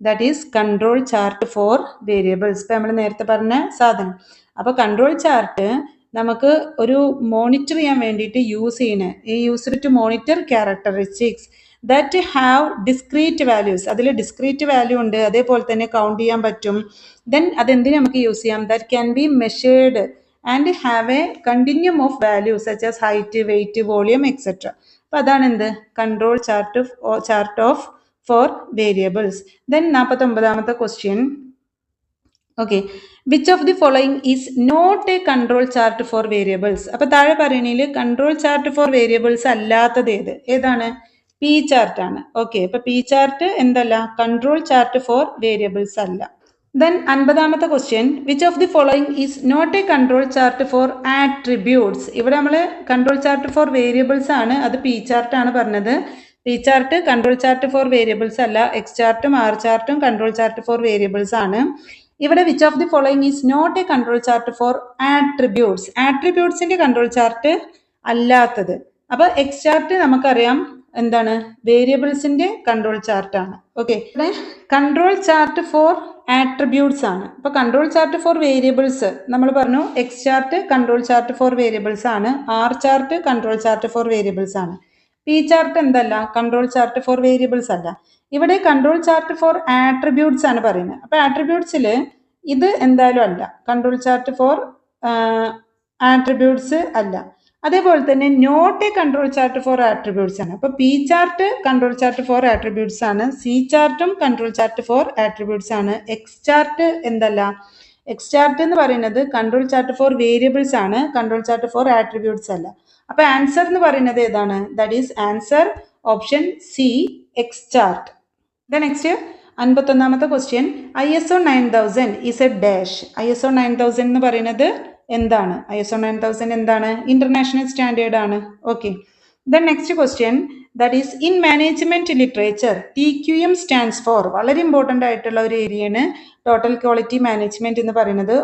That is control chart for variables. ഇപ്പം നമ്മൾ നേരത്തെ പറഞ്ഞ സാധനം. അപ്പോൾ കൺട്രോൾ ചാർട്ട് നമുക്ക് ഒരു മോണിറ്റർ ചെയ്യാൻ വേണ്ടിയിട്ട് used to monitor characteristics that have discrete values, അതിൽ ഡിസ്ക്രീറ്റ് വാല്യൂ ഉണ്ട്, അതേപോലെ തന്നെ കൗണ്ട് ചെയ്യാൻ പറ്റും. ദെൻ അതെന്തിനു നമുക്ക് യൂസ് ചെയ്യാം? That can be measured and have a continuum of values such as height, weight, volume etcetera. അപ്പോൾ അതാണ് എന്ത്? Control chart of for variables. Then 49ാമത്തെ question, okay, which of the following is not a control chart for variables. അപ്പോൾ താഴെ പറയുന്നതിൽ control chart for variables അല്ലാത്തത് ഏതാണ്? P ചാർട്ടാണ്. ഓക്കെ, അപ്പോൾ പി ചാർട്ട് എന്തല്ല? കൺട്രോൾ ചാർട്ട് ഫോർ വേരിയബിൾസ് അല്ല. ദെൻ 50ാമത്തെ question, which of the following is not a control chart for attributes. ഇവിടെ നമ്മൾ കൺട്രോൾ ചാർട്ട് ഫോർ വേരിയബിൾസ് ആണ്, അത് പി ചാർട്ടാണ് പറഞ്ഞത്. P chart control chart for variables അല്ല. എക്സ് ചാർട്ടും ആർ ചാർട്ടും കൺട്രോൾ ചാർട്ട് ഫോർ വേരിയബിൾസ് ആണ്. ഇവിടെ which of the following is not a control chart for attributes. ആട്രിബ്യൂട്ട്സിന്റെ കൺട്രോൾ ചാർട്ട് അല്ലാത്തത്. അപ്പോൾ എക്സ് ചാർട്ട് നമുക്കറിയാം എന്താണ്? വേരിയബിൾസിന്റെ കൺട്രോൾ ചാർട്ടാണ്. ഓക്കെ, ഇവിടെ കൺട്രോൾ ചാർട്ട് ഫോർ ആട്രിബ്യൂട്ട്സ് ആണ്. അപ്പോൾ കൺട്രോൾ ചാർട്ട് ഫോർ വേരിയബിൾസ് നമ്മൾ പറഞ്ഞു X chart control chart for variables ആണ്, R chart control chart for variables ആണ്. പി ചാർട്ട് എന്തല്ല? കൺട്രോൾ ചാർട്ട് ഫോർ വേരിയബിൾസ് അല്ല. ഇവിടെ കൺട്രോൾ ചാർട്ട് ഫോർ ആട്രിബ്യൂട്ട്സ് ആണ് പറയുന്നത്. അപ്പോൾ ആട്രിബ്യൂട്ട്സിൽ ഇത് എന്തായാലും അല്ല, കൺട്രോൾ ചാർട്ട് ഫോർ ആട്രിബ്യൂട്ട്സ് അല്ല. അതേപോലെ തന്നെ not a control chart for attributes ആണ്. അപ്പോൾ P chart control chart for attributes ആണ്, സി ചാർട്ടും കൺട്രോൾ ചാർട്ട് ഫോർ ആട്രിബ്യൂട്ട്സ് ആണ്. എക്സ് ചാർട്ട് എന്തല്ല? എക്സ് ചാർട്ട് എന്ന് പറയുന്നത് കൺട്രോൾ ചാർട്ട് ഫോർ വേരിയബിൾസ് ആണ്, കൺട്രോൾ ചാർട്ട് ഫോർ ആട്രിബ്യൂട്ട്സ് അല്ല. അപ്പൊ ആൻസർ എന്ന് പറയുന്നത് ഏതാണ്? That is answer option C, X chart. Next 51ാമത്തെ question, ISO 9000 is a dash. ISO 9000 എന്ന് പറയുന്നത് എന്താണ്? ISO 9000 എന്താണ്? ഇന്റർനാഷണൽ സ്റ്റാൻഡേർഡ് ആണ്. Okay. Next question, that is in management literature TQM stands for. വളരെ ഇമ്പോർട്ടൻ്റ് ആയിട്ടുള്ള ഒരു ഏരിയയാണ് ടോട്ടൽ ക്വാളിറ്റി മാനേജ്മെന്റ് എന്ന് പറയുന്നത്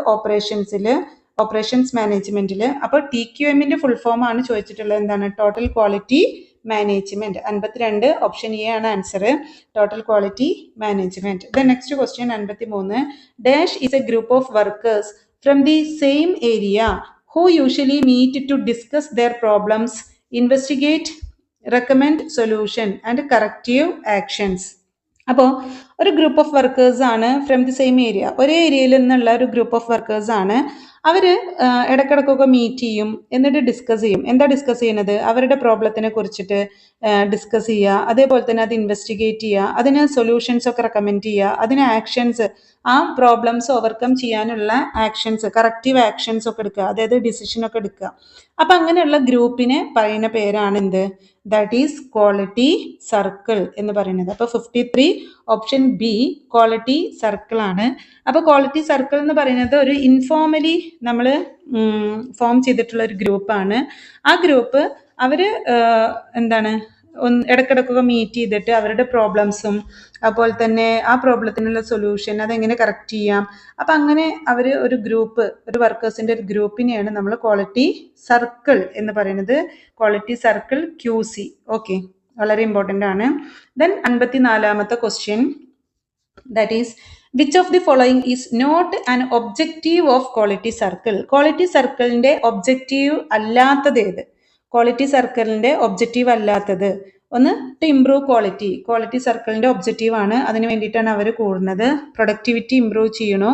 ഓപ്പറേഷൻസ് മാനേജ്മെന്റിൽ. അപ്പോൾ TQMന്റെ ഫുൾ ഫോം ആണ് ചോദിച്ചിട്ടുള്ളത്. എന്താണ്? Total quality management. 52 option A ആണ് answer, total quality management. Next question 53, dash is a group of workers from the same area who usually meet to discuss their problems, investigate, recommend solution and corrective actions. അപ്പോൾ ഒരു group of workers ആണ് from the same area, ഒരേ ഏരിയയിൽ നിന്നുള്ള ഒരു group of workers ആണ്. അവർ ഇടയ്ക്കിടയ്ക്കൊക്കെ meet ചെയ്യും, എന്നിട്ട് ഡിസ്കസ് ചെയ്യും. എന്താ ഡിസ്കസ് ചെയ്യുന്നത്? അവരുടെ പ്രോബ്ലത്തിനെ കുറിച്ചിട്ട് ഡിസ്കസ് ചെയ്യുക, അതേപോലെ തന്നെ അത് ഇൻവെസ്റ്റിഗേറ്റ് ചെയ്യുക, അതിന് സൊല്യൂഷൻസ് ഒക്കെ റെക്കമെൻഡ് ചെയ്യുക, അതിന് ആക്ഷൻസ്, ആ പ്രോബ്ലംസ് ഓവർകം ചെയ്യാനുള്ള ആക്ഷൻസ്, കറക്റ്റീവ് ആക്ഷൻസ് ഒക്കെ എടുക്കുക, അതായത് ഡിസിഷൻ ഒക്കെ എടുക്കുക. അപ്പം അങ്ങനെയുള്ള ഗ്രൂപ്പിനെ പറയുന്ന പേരാണ് എന്ത്? ദാറ്റ് ഈസ് ക്വാളിറ്റി സർക്കിൾ എന്ന് പറയുന്നത്. അപ്പോൾ 53 ഓപ്ഷൻ ബി ക്വാളിറ്റി സർക്കിൾ ആണ്. അപ്പോൾ ക്വാളിറ്റി സർക്കിൾ എന്ന് പറയുന്നത് ഒരു ഇൻഫോർമലി നമ്മൾ ഫോം ചെയ്തിട്ടുള്ള ഒരു ഗ്രൂപ്പാണ്. ആ ഗ്രൂപ്പ് അവർ എന്താണ് ഇടയ്ക്കിടയ്ക്കൊക്കെ മീറ്റ് ചെയ്തിട്ട് അവരുടെ പ്രോബ്ലംസും അതുപോലെ തന്നെ ആ പ്രോബ്ലത്തിനുള്ള സൊല്യൂഷൻ അതെങ്ങനെ കറക്റ്റ് ചെയ്യാം, അപ്പം അങ്ങനെ അവർ ഒരു ഗ്രൂപ്പ്, ഒരു വർക്കേഴ്സിൻ്റെ ഒരു ഗ്രൂപ്പിനെയാണ് നമ്മൾ ക്വാളിറ്റി സർക്കിൾ എന്ന് പറയുന്നത്. Quality circle QC. ഓക്കെ, വളരെ ഇമ്പോർട്ടൻ്റ് ആണ്. 54ാമത്തെ question, that is which of the following is not an objective of quality circle. Quality സർക്കിളിൻ്റെ ഒബ്ജക്റ്റീവ് അല്ലാത്തത് ഏത്? ക്വാളിറ്റി സർക്കിളിൻ്റെ ഒബ്ജക്റ്റീവ് അല്ലാത്തത് ഒന്ന്, ടു ഇംപ്രൂവ് ക്വാളിറ്റി. ക്വാളിറ്റി സർക്കിളിൻ്റെ ഒബ്ജക്റ്റീവ് ആണ്, അതിന് വേണ്ടിയിട്ടാണ് അവർ കൂടുന്നത്. പ്രൊഡക്ടിവിറ്റി ഇംപ്രൂവ് ചെയ്യണോ?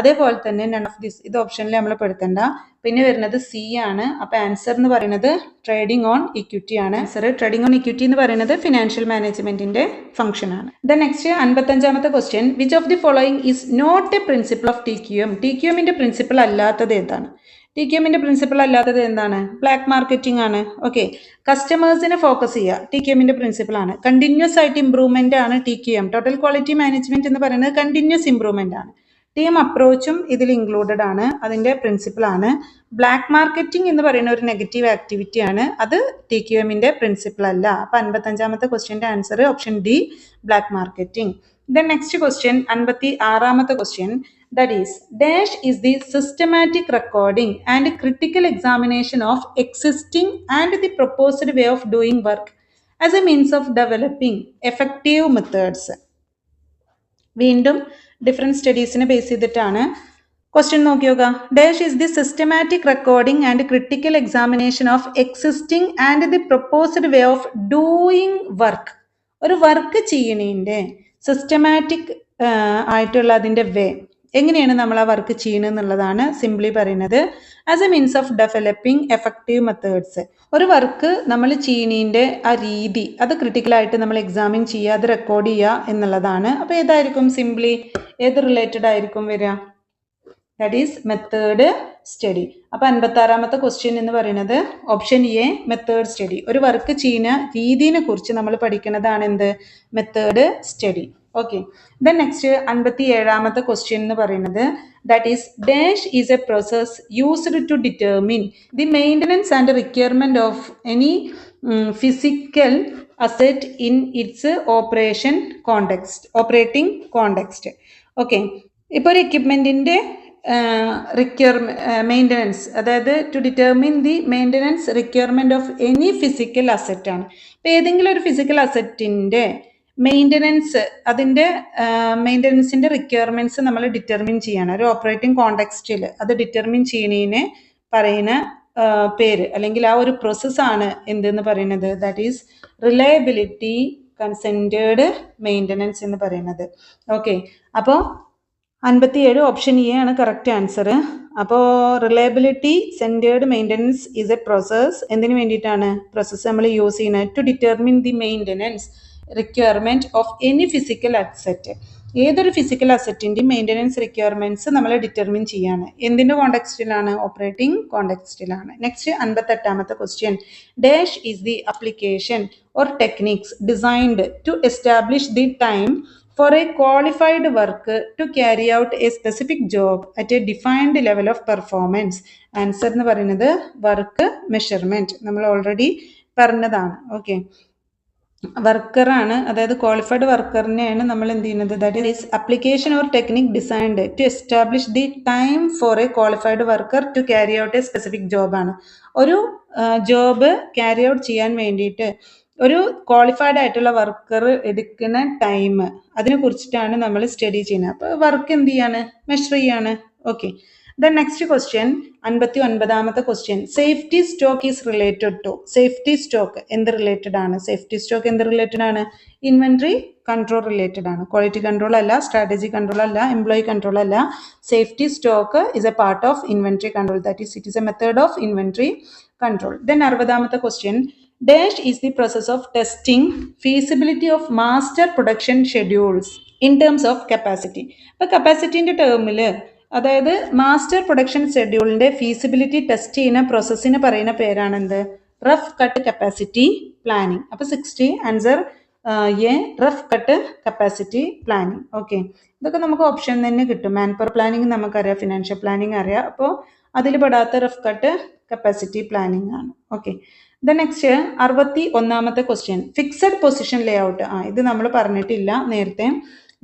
അതേപോലെ തന്നെ നൺ ഓഫ് ദിസ്, ഇത് ഓപ്ഷനിൽ നമ്മൾ പെടുത്തേണ്ട. പിന്നെ വരുന്നത് സി ആണ്. അപ്പോൾ ആൻസർ എന്ന് പറയുന്നത് ട്രേഡിംഗ് ഓൺ ഇക്വിറ്റി ആണ്. ആൻസർ ട്രേഡിംഗ് ഓൺ ഇക്വിറ്റി എന്ന് പറയുന്നത് ഫിനാൻഷ്യൽ മാനേജ്മെന്റിന്റെ ഫംഗ്ഷൻ ആണ്. നെക്സ്റ്റ് 55ാമത്തെ question, which of the following is not a principle of TQM. TQMന്റെ പ്രിൻസിപ്പിൾ അല്ലാത്തത് ഏതാണ്? TQMന്റെ പ്രിൻസിപ്പിൾ അല്ലാത്തത് എന്താണ്? ബ്ലാക്ക് മാർക്കറ്റിംഗ് ആണ്. ഓക്കെ, കസ്റ്റമേഴ്സിനെ ഫോക്കസ് ചെയ്യുക TQMന്റെ പ്രിൻസിപ്പിൾ ആണ്. കണ്ടിന്യൂസ് ആയിട്ട് ഇംപ്രൂവ്മെന്റ് ആണ് TQM. ടോട്ടൽ ക്വാളിറ്റി മാനേജ്മെന്റ് എന്ന് പറയുന്നത് കണ്ടിന്യൂസ് ഇംപ്രൂവ്മെന്റ് ആണ്. ടീം അപ്രോച്ചും ഇതിൽ ഇൻക്ലൂഡഡ് ആണ്, അതിൻ്റെ പ്രിൻസിപ്പിൾ ആണ്. ബ്ലാക്ക് മാർക്കറ്റിംഗ് എന്ന് പറയുന്ന ഒരു നെഗറ്റീവ് ആക്ടിവിറ്റി ആണ്, അത് TQMന്റെ പ്രിൻസിപ്പിൾ അല്ല. അപ്പം 55ാമത്തെ ക്വസ്റ്റ്യൻ്റെ answer option D, black marketing. Next question 56ാമത്തെ question, that is dash is the systematic recording and critical examination of existing and the proposed way of doing work as a means of developing effective methods. വീണ്ടും different സ്റ്റഡീസിനെ base ചെയ്തിട്ടാണ് question നോക്കിയോക. Dash is the systematic recording and critical examination of existing and the proposed way of doing work. ഒരു work ചെയ്യണതിൻ്റെ systematic ആയിട്ടുള്ള അതിൻ്റെ വേ, എങ്ങനെയാണ് നമ്മൾ ആ വർക്ക് ചെയ്യുന്നത് എന്നുള്ളതാണ് സിംപ്ലി പറയുന്നത്. As A means of developing effective methods. ഒരു വർക്ക് നമ്മൾ ചെയ്യുന്നതിൻ്റെ ആ രീതി അത് ക്രിട്ടിക്കലായിട്ട് നമ്മൾ എക്സാമിൻ ചെയ്യുക, അത് റെക്കോർഡ് ചെയ്യുക എന്നുള്ളതാണ്. അപ്പോൾ ഏതായിരിക്കും സിംപ്ലി ഏത് റിലേറ്റഡ് ആയിരിക്കും വരിക? That is method study. അപ്പോൾ 56ാമത്തെ ക്വസ്റ്റ്യൻ എന്ന് പറയുന്നത് ഓപ്ഷൻ എ, മെത്തേഡ് സ്റ്റഡി. ഒരു വർക്ക് ചെയ്യുന്ന രീതിയെ കുറിച്ച് നമ്മൾ പഠിക്കുന്നതാണ് എന്ത്? Method study. ഓക്കെ. നെക്സ്റ്റ് 57ാമത്തെ ക്വസ്റ്റ്യൻ എന്ന് പറയുന്നത് that is dash is a process used to determine the maintenance and requirement of any physical asset in its operating context. Okay, ഇപ്പോൾ ഒരു എക്യുപ്മെൻറ്റിൻ്റെ മെയിൻ്റനൻസ്, അതായത് to determine the maintenance requirement of any physical asset ആണ്. അപ്പോൾ ഏതെങ്കിലും ഒരു physical അസെറ്റിൻ്റെ maintenance, അതിൻ്റെ മെയിൻ്റനൻസിൻ്റെ requirements നമ്മൾ ഡിറ്റർമിൻ ചെയ്യണം. ഒരു ഓപ്പറേറ്റിംഗ് കോണ്ടെക്സ്റ്റിൽ അത് ഡിറ്റർമിൻ ചെയ്യണതിന് പറയുന്ന പേര് അല്ലെങ്കിൽ ആ ഒരു പ്രോസസ്സാണ് എന്തെന്ന് പറയുന്നത്? That is reliability consented maintenance എന്ന് പറയുന്നത്. ഓക്കെ, അപ്പോൾ 57 ഓപ്ഷൻ എ ആണ് കറക്റ്റ് ആൻസർ. അപ്പോൾ reliability centred maintenance is a process. എന്തിനു വേണ്ടിയിട്ടാണ് പ്രോസസ്സ് നമ്മൾ യൂസ് ചെയ്യുന്നത്? To determine the maintenance requirement of any physical asset. ഏതൊരു ഫിസിക്കൽ അസറ്റിൻ്റെയും മെയിൻ്റനൻസ് റിക്വയർമെൻറ്റ്സ് നമ്മൾ ഡിറ്റർമിൻ ചെയ്യാണ്. എന്തിൻ്റെ കോണ്ടെക്സ്റ്റിലാണ്? ഓപ്പറേറ്റിംഗ് കോണ്ടെക്സ്റ്റിലാണ്. നെക്സ്റ്റ് 58ാമത്തെ question. Dash is the application or techniques designed to establish the time for a qualified worker to carry out a specific job at a defined level of performance. Answer എന്ന് പറയുന്നത് work measurement. നമ്മൾ already പറഞ്ഞതാണ്. Okay, വർക്കറാണ്, അതായത് qualified വർക്കറിനെയാണ് നമ്മൾ എന്ത് ചെയ്യുന്നത്? That is application or technique designed to establish the time for a qualified worker to carry out a specific ജോബാണ്. ഒരു ജോബ് ക്യാരി ഔട്ട് ചെയ്യാൻ വേണ്ടിയിട്ട് ഒരു ക്വാളിഫൈഡ് ആയിട്ടുള്ള വർക്കർ എടുക്കുന്ന ടൈം, അതിനെ കുറിച്ചിട്ടാണ് നമ്മൾ സ്റ്റഡി ചെയ്യുന്നത്. അപ്പോൾ വർക്ക് എന്ത് ചെയ്യാണ്? മെഷർ ചെയ്യാണ്. ഓക്കെ, ദെൻ നെക്സ്റ്റ് ക്വസ്റ്റ്യൻ 59ാമത്തെ question. Safety stock is related to. Safety stock എന്ത് റിലേറ്റഡ് ആണ്? സേഫ്റ്റി സ്റ്റോക്ക് എന്ത് റിലേറ്റഡ് ആണ്? ഇൻവെൻട്രി കൺട്രോൾ റിലേറ്റഡ് ആണ്. ക്വാളിറ്റി കൺട്രോൾ അല്ല, സ്ട്രാറ്റജി കൺട്രോൾ അല്ല, എംപ്ലോയി കൺട്രോൾ അല്ല. Safety stock is a part of inventory control. That is it is a method of inventory control. Then 60ാമത്തെ question. Dash is the process of testing feasibility of master production schedules in terms of capacity. അപ്പോൾ കപ്പാസിറ്റിൻ്റെ ടേമിൽ, അതായത് master production ഷെഡ്യൂളിൻ്റെ feasibility test ചെയ്യുന്ന പ്രോസസ്സിന് പറയുന്ന പേരാണെന്ത്? Rough cut capacity planning. അപ്പോൾ 60 answer A, rough cut capacity planning. Okay, ഇതൊക്കെ നമുക്ക് ഓപ്ഷൻ തന്നെ കിട്ടും. മാൻ പവർ പ്ലാനിങ് നമുക്കറിയാം, ഫിനാൻഷ്യൽ പ്ലാനിങ് അറിയാം. അപ്പോൾ അതിൽ പെടാത്ത റഫ് കട്ട് കപ്പാസിറ്റി പ്ലാനിങ് ആണ്. ഓക്കെ, നെക്സ്റ്റ് 61ാമത്തെ ക്വസ്റ്റ്യൻ. Fixed position layout. ഇത് നമ്മൾ പറഞ്ഞിട്ടില്ല നേരത്തെ,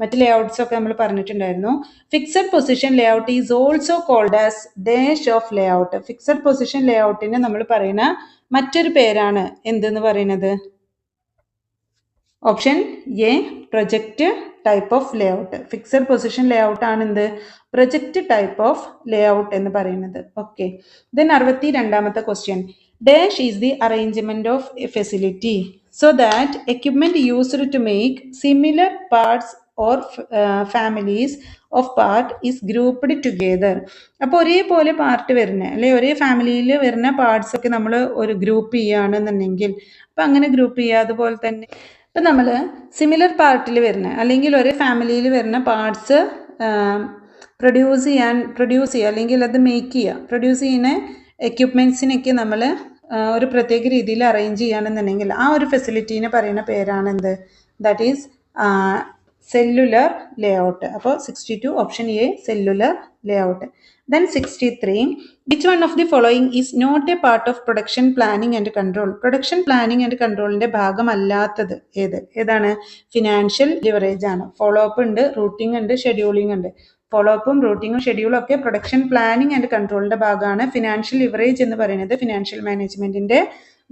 മറ്റ് ലേഔട്ട്സ് ഒക്കെ നമ്മൾ പറഞ്ഞിട്ടുണ്ടായിരുന്നു. Fixed position layout is also called as dash of layout. Fixed position ലേഔട്ടിന് നമ്മൾ പറയുന്ന മറ്റൊരു പേരാണ് എന്തെന്ന് പറയുന്നത്? Option A, project type of layout. Fixed position layout ആണ് എന്ത്? പ്രൊജക്റ്റ് ടൈപ്പ് ഓഫ് ലേഔട്ട് എന്ന് പറയുന്നത്. ഓക്കെ, ദെൻ 62ാമത്തെ question. Dash is the arrangement of a facility so that equipment used to make similar parts or families of part is grouped together. അപ്പോൾ ഒരേപോലെ part വരുന്ന, അല്ലെ ഒരേ ഫാമിലിയിൽ വരുന്ന പാർട്സ് ഒക്കെ നമ്മൾ ഒരു ഗ്രൂപ്പ് ചെയ്യുകയാണെന്നുണ്ടെങ്കിൽ, അപ്പം അങ്ങനെ ഗ്രൂപ്പ് ചെയ്യുക. അതുപോലെ തന്നെ ഇപ്പം നമ്മൾ സിമിലർ പാർട്ടിൽ വരുന്ന അല്ലെങ്കിൽ ഒരേ ഫാമിലിയിൽ വരുന്ന പാർട്സ് പ്രൊഡ്യൂസ് ചെയ്യുക അല്ലെങ്കിൽ അത് മേക്ക് ചെയ്യുക, പ്രൊഡ്യൂസ് ചെയ്യുന്ന എക്യുപ്മെൻറ്റ്സിനൊക്കെ നമ്മൾ ഒരു പ്രത്യേക രീതിയിൽ അറേഞ്ച് ചെയ്യുകയാണെന്നുണ്ടെങ്കിൽ ആ ഒരു ഫെസിലിറ്റീനെ പറയുന്ന പേരാണെന്ത്? That is cellular layout. അപ്പോൾ 62 option A, cellular layout. Then 63. Which one of the following is not a part of production planning and control. Production planning and കൺട്രോളിൻ്റെ ഭാഗമല്ലാത്തത് ഏതാണ്? ഫിനാൻഷ്യൽ ലിവറേജ് ആണ്. ഫോളോ അപ്പ് ഉണ്ട്, റൂട്ടിംഗ് ഉണ്ട്, scheduling ഉണ്ട്. Follow അപ്പും റൂട്ടിങ്ങും ഷെഡ്യൂളും ഒക്കെ പ്രൊഡക്ഷൻ പ്ലാനിങ് ആൻഡ് കൺട്രോളിൻ്റെ ഭാഗമാണ്. ഫിനാൻഷ്യൽ ലിവറേജ് എന്ന് പറയുന്നത് ഫിനാൻഷ്യൽ മാനേജ്മെൻറ്റിൻ്റെ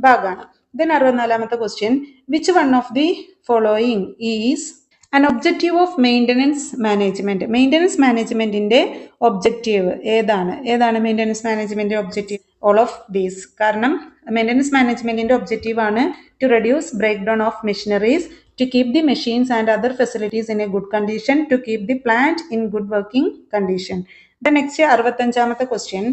ഭാഗമാണ്. ദെൻ 64ാമത്തെ question. Which one of the following is an objective of maintenance management. Maintenance മാനേജ്മെൻറ്റിൻ്റെ ഒബ്ജക്റ്റീവ് ഏതാണ് maintenance management objective? All of these. കാരണം മെയിൻ്റനൻസ് മാനേജ്മെൻറ്റിൻ്റെ ഒബ്ജക്റ്റീവാണ് to reduce breakdown of machineries, to keep the machines and other facilities in a good condition, to keep the plant in good working condition. The next 65ാമത്തെ question.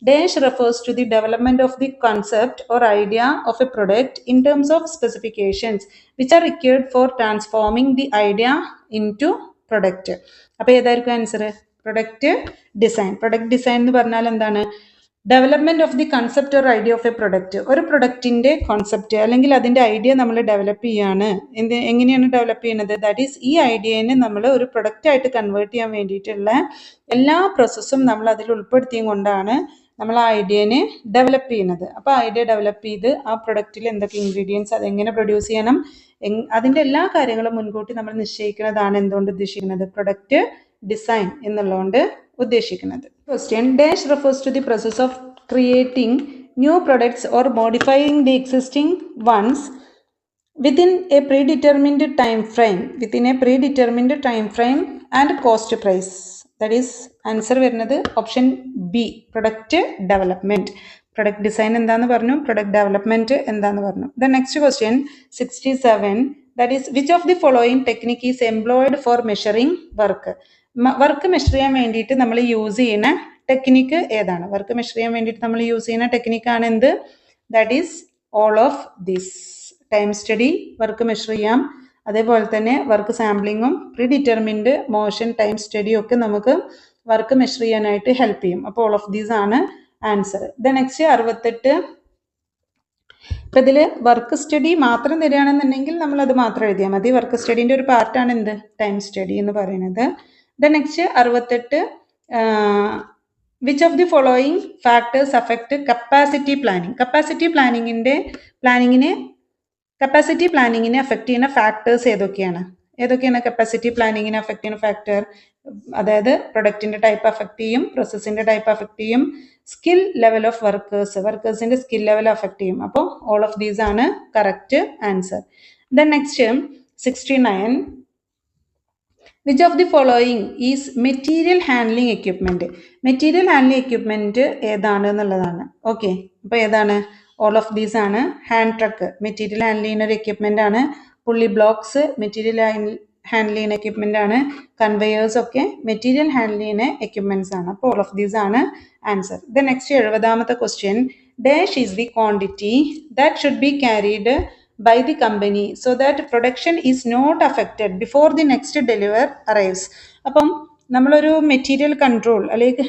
Dash refers to the development of the concept or idea of a product in terms of specifications which are required for transforming the idea into product. അപ്പോൾ ഏതായിരിക്കും answer? Product design. Product design എന്ന് പറഞ്ഞാൽ എന്താണ്? Development of the concept or idea of A product. ഒരു പ്രൊഡക്റ്റിൻ്റെ concept അല്ലെങ്കിൽ അതിൻ്റെ idea നമ്മൾ develop ചെയ്യാണ്. എങ്ങനെയാണ് ഡെവലപ്പ് ചെയ്യുന്നത്? ദാറ്റ് ഈസ് ഈ ഐഡിയനെ നമ്മൾ ഒരു പ്രൊഡക്റ്റായിട്ട് കൺവേർട്ട് ചെയ്യാൻ വേണ്ടിയിട്ടുള്ള എല്ലാ പ്രോസസ്സും നമ്മൾ അതിൽ ഉൾപ്പെടുത്തിയും കൊണ്ടാണ് നമ്മൾ ആ ഐഡിയനെ ഡെവലപ്പ് ചെയ്യുന്നത്. അപ്പോൾ ഐഡിയ ഡെവലപ്പ് ചെയ്ത് ആ പ്രൊഡക്റ്റിൽ എന്തൊക്കെ ഇൻഗ്രീഡിയൻസ്, അതെങ്ങനെ പ്രൊഡ്യൂസ് ചെയ്യണം, അതിൻ്റെ എല്ലാ കാര്യങ്ങളും മുൻകൂട്ടി നമ്മൾ നിശ്ചയിക്കുന്നതാണ് എന്തുകൊണ്ട് ഉദ്ദേശിക്കുന്നത്? പ്രൊഡക്റ്റ് ഡിസൈൻ എന്നുള്ളതുകൊണ്ട് ഉദ്ദേശിക്കുന്നത്. Question. Dash refers to the process of creating new products or modifying the existing ones within a predetermined time frame and cost price. That is answer വരുന്നത് option B, product development. Product design എന്താന്ന് പറഞ്ഞു, product development എന്താന്ന് പറഞ്ഞു. The next question 67. That is which of the following technique is employed for measuring work? Work measure ചെയ്യാൻ വേണ്ടിയിട്ട് നമ്മൾ use ചെയ്യുന്ന technique ഏതാണ്? വർക്ക് മെഷർ ചെയ്യാൻ വേണ്ടിയിട്ട് നമ്മൾ യൂസ് ചെയ്യുന്ന ടെക്നിക്കാണ് എന്ത്? That is all of this. Time study work measure ചെയ്യാം, അതേപോലെ തന്നെ വർക്ക് സാമ്പിളിങ്ങും പ്രീ ഡിറ്റർമിൻഡ് മോഷൻ ടൈം സ്റ്റഡിയും ഒക്കെ നമുക്ക് വർക്ക് മെഷർ ചെയ്യാനായിട്ട് ഹെൽപ്പ് ചെയ്യും. അപ്പോൾ ഓൾ ഓഫ് ദീസ് ആണ് ആൻസർ. നെക്സ്റ്റ് 68. ഇപ്പം ഇതിൽ വർക്ക് സ്റ്റഡി മാത്രം തരികയാണെന്നുണ്ടെങ്കിൽ നമ്മൾ അത് മാത്രം എഴുതിയാൽ മതി. വർക്ക് സ്റ്റഡീൻ്റെ ഒരു പാർട്ടാണ് എന്ത്? ടൈം സ്റ്റഡി എന്ന് പറയുന്നത്. Next 68. Which of the following factors affect capacity planning? Capacity പ്ലാനിങ്ങിനെ അഫക്റ്റ് ചെയ്യുന്ന ഫാക്ടേഴ്സ് ഏതൊക്കെയാണ്? കപ്പാസിറ്റി പ്ലാനിങ്ങിനെ അഫക്റ്റ് ചെയ്യുന്ന ഫാക്ടർ? അതായത് പ്രൊഡക്റ്റിന്റെ ടൈപ്പ് അഫക്റ്റ് ചെയ്യും, പ്രോസസ്സിന്റെ ടൈപ്പ് അഫക്റ്റ് ചെയ്യും, സ്കിൽ ലെവൽ ഓഫ് വർക്കേഴ്സിന്റെ സ്കിൽ ലെവൽ അഫക്റ്റ് ചെയ്യും. അപ്പോൾ ഓൾ ഓഫ് ദീസ് ആണ് correct answer. Next 69. Which of the following is material handling equipment? Material handling equipment ഏതാണ് എന്നുള്ളതാണ്. ഓക്കെ, അപ്പോൾ ഏതാണ്? ഓൾ ഓഫ് ദീസ് ആണ്. ഹാൻഡ് ട്രക്ക് മെറ്റീരിയൽ ഹാൻഡിൽ ചെയ്യുന്ന ഒരു എക്യുപ്മെന്റ് ആണ്. പുള്ളി ബ്ലോക്സ് മെറ്റീരിയൽ ഹാൻഡിൽ ചെയ്യുന്ന എക്യുപ്മെന്റ് ആണ്. കൺവെയേഴ്സ് ഒക്കെ മെറ്റീരിയൽ ഹാൻഡിൽ ചെയ്യുന്ന എക്യുപ്മെന്റ്സ് ആണ്. അപ്പോൾ ഓൾ ഓഫ് ദീസ് ആണ് ആൻസർ. നെക്സ്റ്റ് 70ാമത്തെ question. Dash is the quantity that should be carried by the company so that production is not affected before the next deliver arrives. അപ്പം നമ്മളൊരു material control അല്ലെങ്കിൽ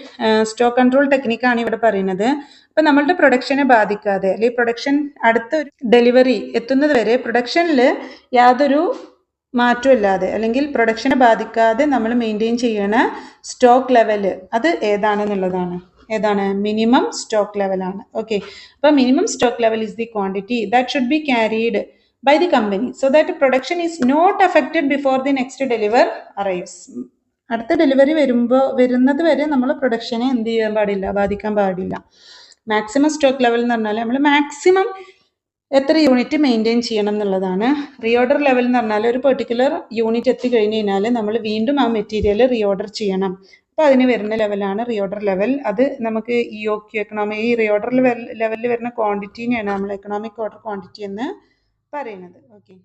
stock control ടെക്നിക്കാണ് ഇവിടെ പറയുന്നത്. അപ്പം നമ്മളുടെ പ്രൊഡക്ഷനെ ബാധിക്കാതെ അല്ലെങ്കിൽ പ്രൊഡക്ഷൻ അടുത്തൊരു ഡെലിവറി എത്തുന്നത് വരെ പ്രൊഡക്ഷനിൽ യാതൊരു മാറ്റമില്ലാതെ അല്ലെങ്കിൽ പ്രൊഡക്ഷനെ ബാധിക്കാതെ നമ്മൾ മെയിൻറ്റെയിൻ ചെയ്യണ സ്റ്റോക്ക് ലെവൽ അത് ഏതാണെന്നുള്ളതാണ്. ഏതാണ്? മിനിമം സ്റ്റോക്ക് ലെവലാണ്. ഓക്കെ, അപ്പോൾ minimum stock level is the quantity that should be carried by the company so that production is not affected before the next deliver arrives. അടുത്ത ഡെലിവറി വരുന്നത് വരെ നമ്മൾ പ്രൊഡക്ഷനെ എന്ത് ചെയ്യാൻ പാടില്ല? ബാധിക്കാൻ പാടില്ല. മാക്സിമം സ്റ്റോക്ക് ലെവൽ എന്ന് പറഞ്ഞാൽ നമ്മൾ മാക്സിമം എത്ര യൂണിറ്റ് മെയിൻറ്റെയിൻ ചെയ്യണം എന്നുള്ളതാണ്. റീഓർഡർ ലെവൽ എന്ന് പറഞ്ഞാൽ ഒരു പെർട്ടിക്കുലർ യൂണിറ്റ് എത്തിക്കഴിഞ്ഞ് കഴിഞ്ഞാൽ നമ്മൾ വീണ്ടും ആ മെറ്റീരിയൽ റീഓർഡർ ചെയ്യണം. അപ്പോൾ അതിന് വരുന്ന ലെവലാണ് റീഓർഡർ ലെവൽ. അത് നമുക്ക് ഈ റീഓർഡർ ലെവലിൽ വരുന്ന ക്വാണ്ടിറ്റീനെയാണ് നമ്മൾ എക്കണോമിക് ഓർഡർ ക്വാണ്ടിറ്റി എന്ന് പറയുന്നത്. ഓക്കെ.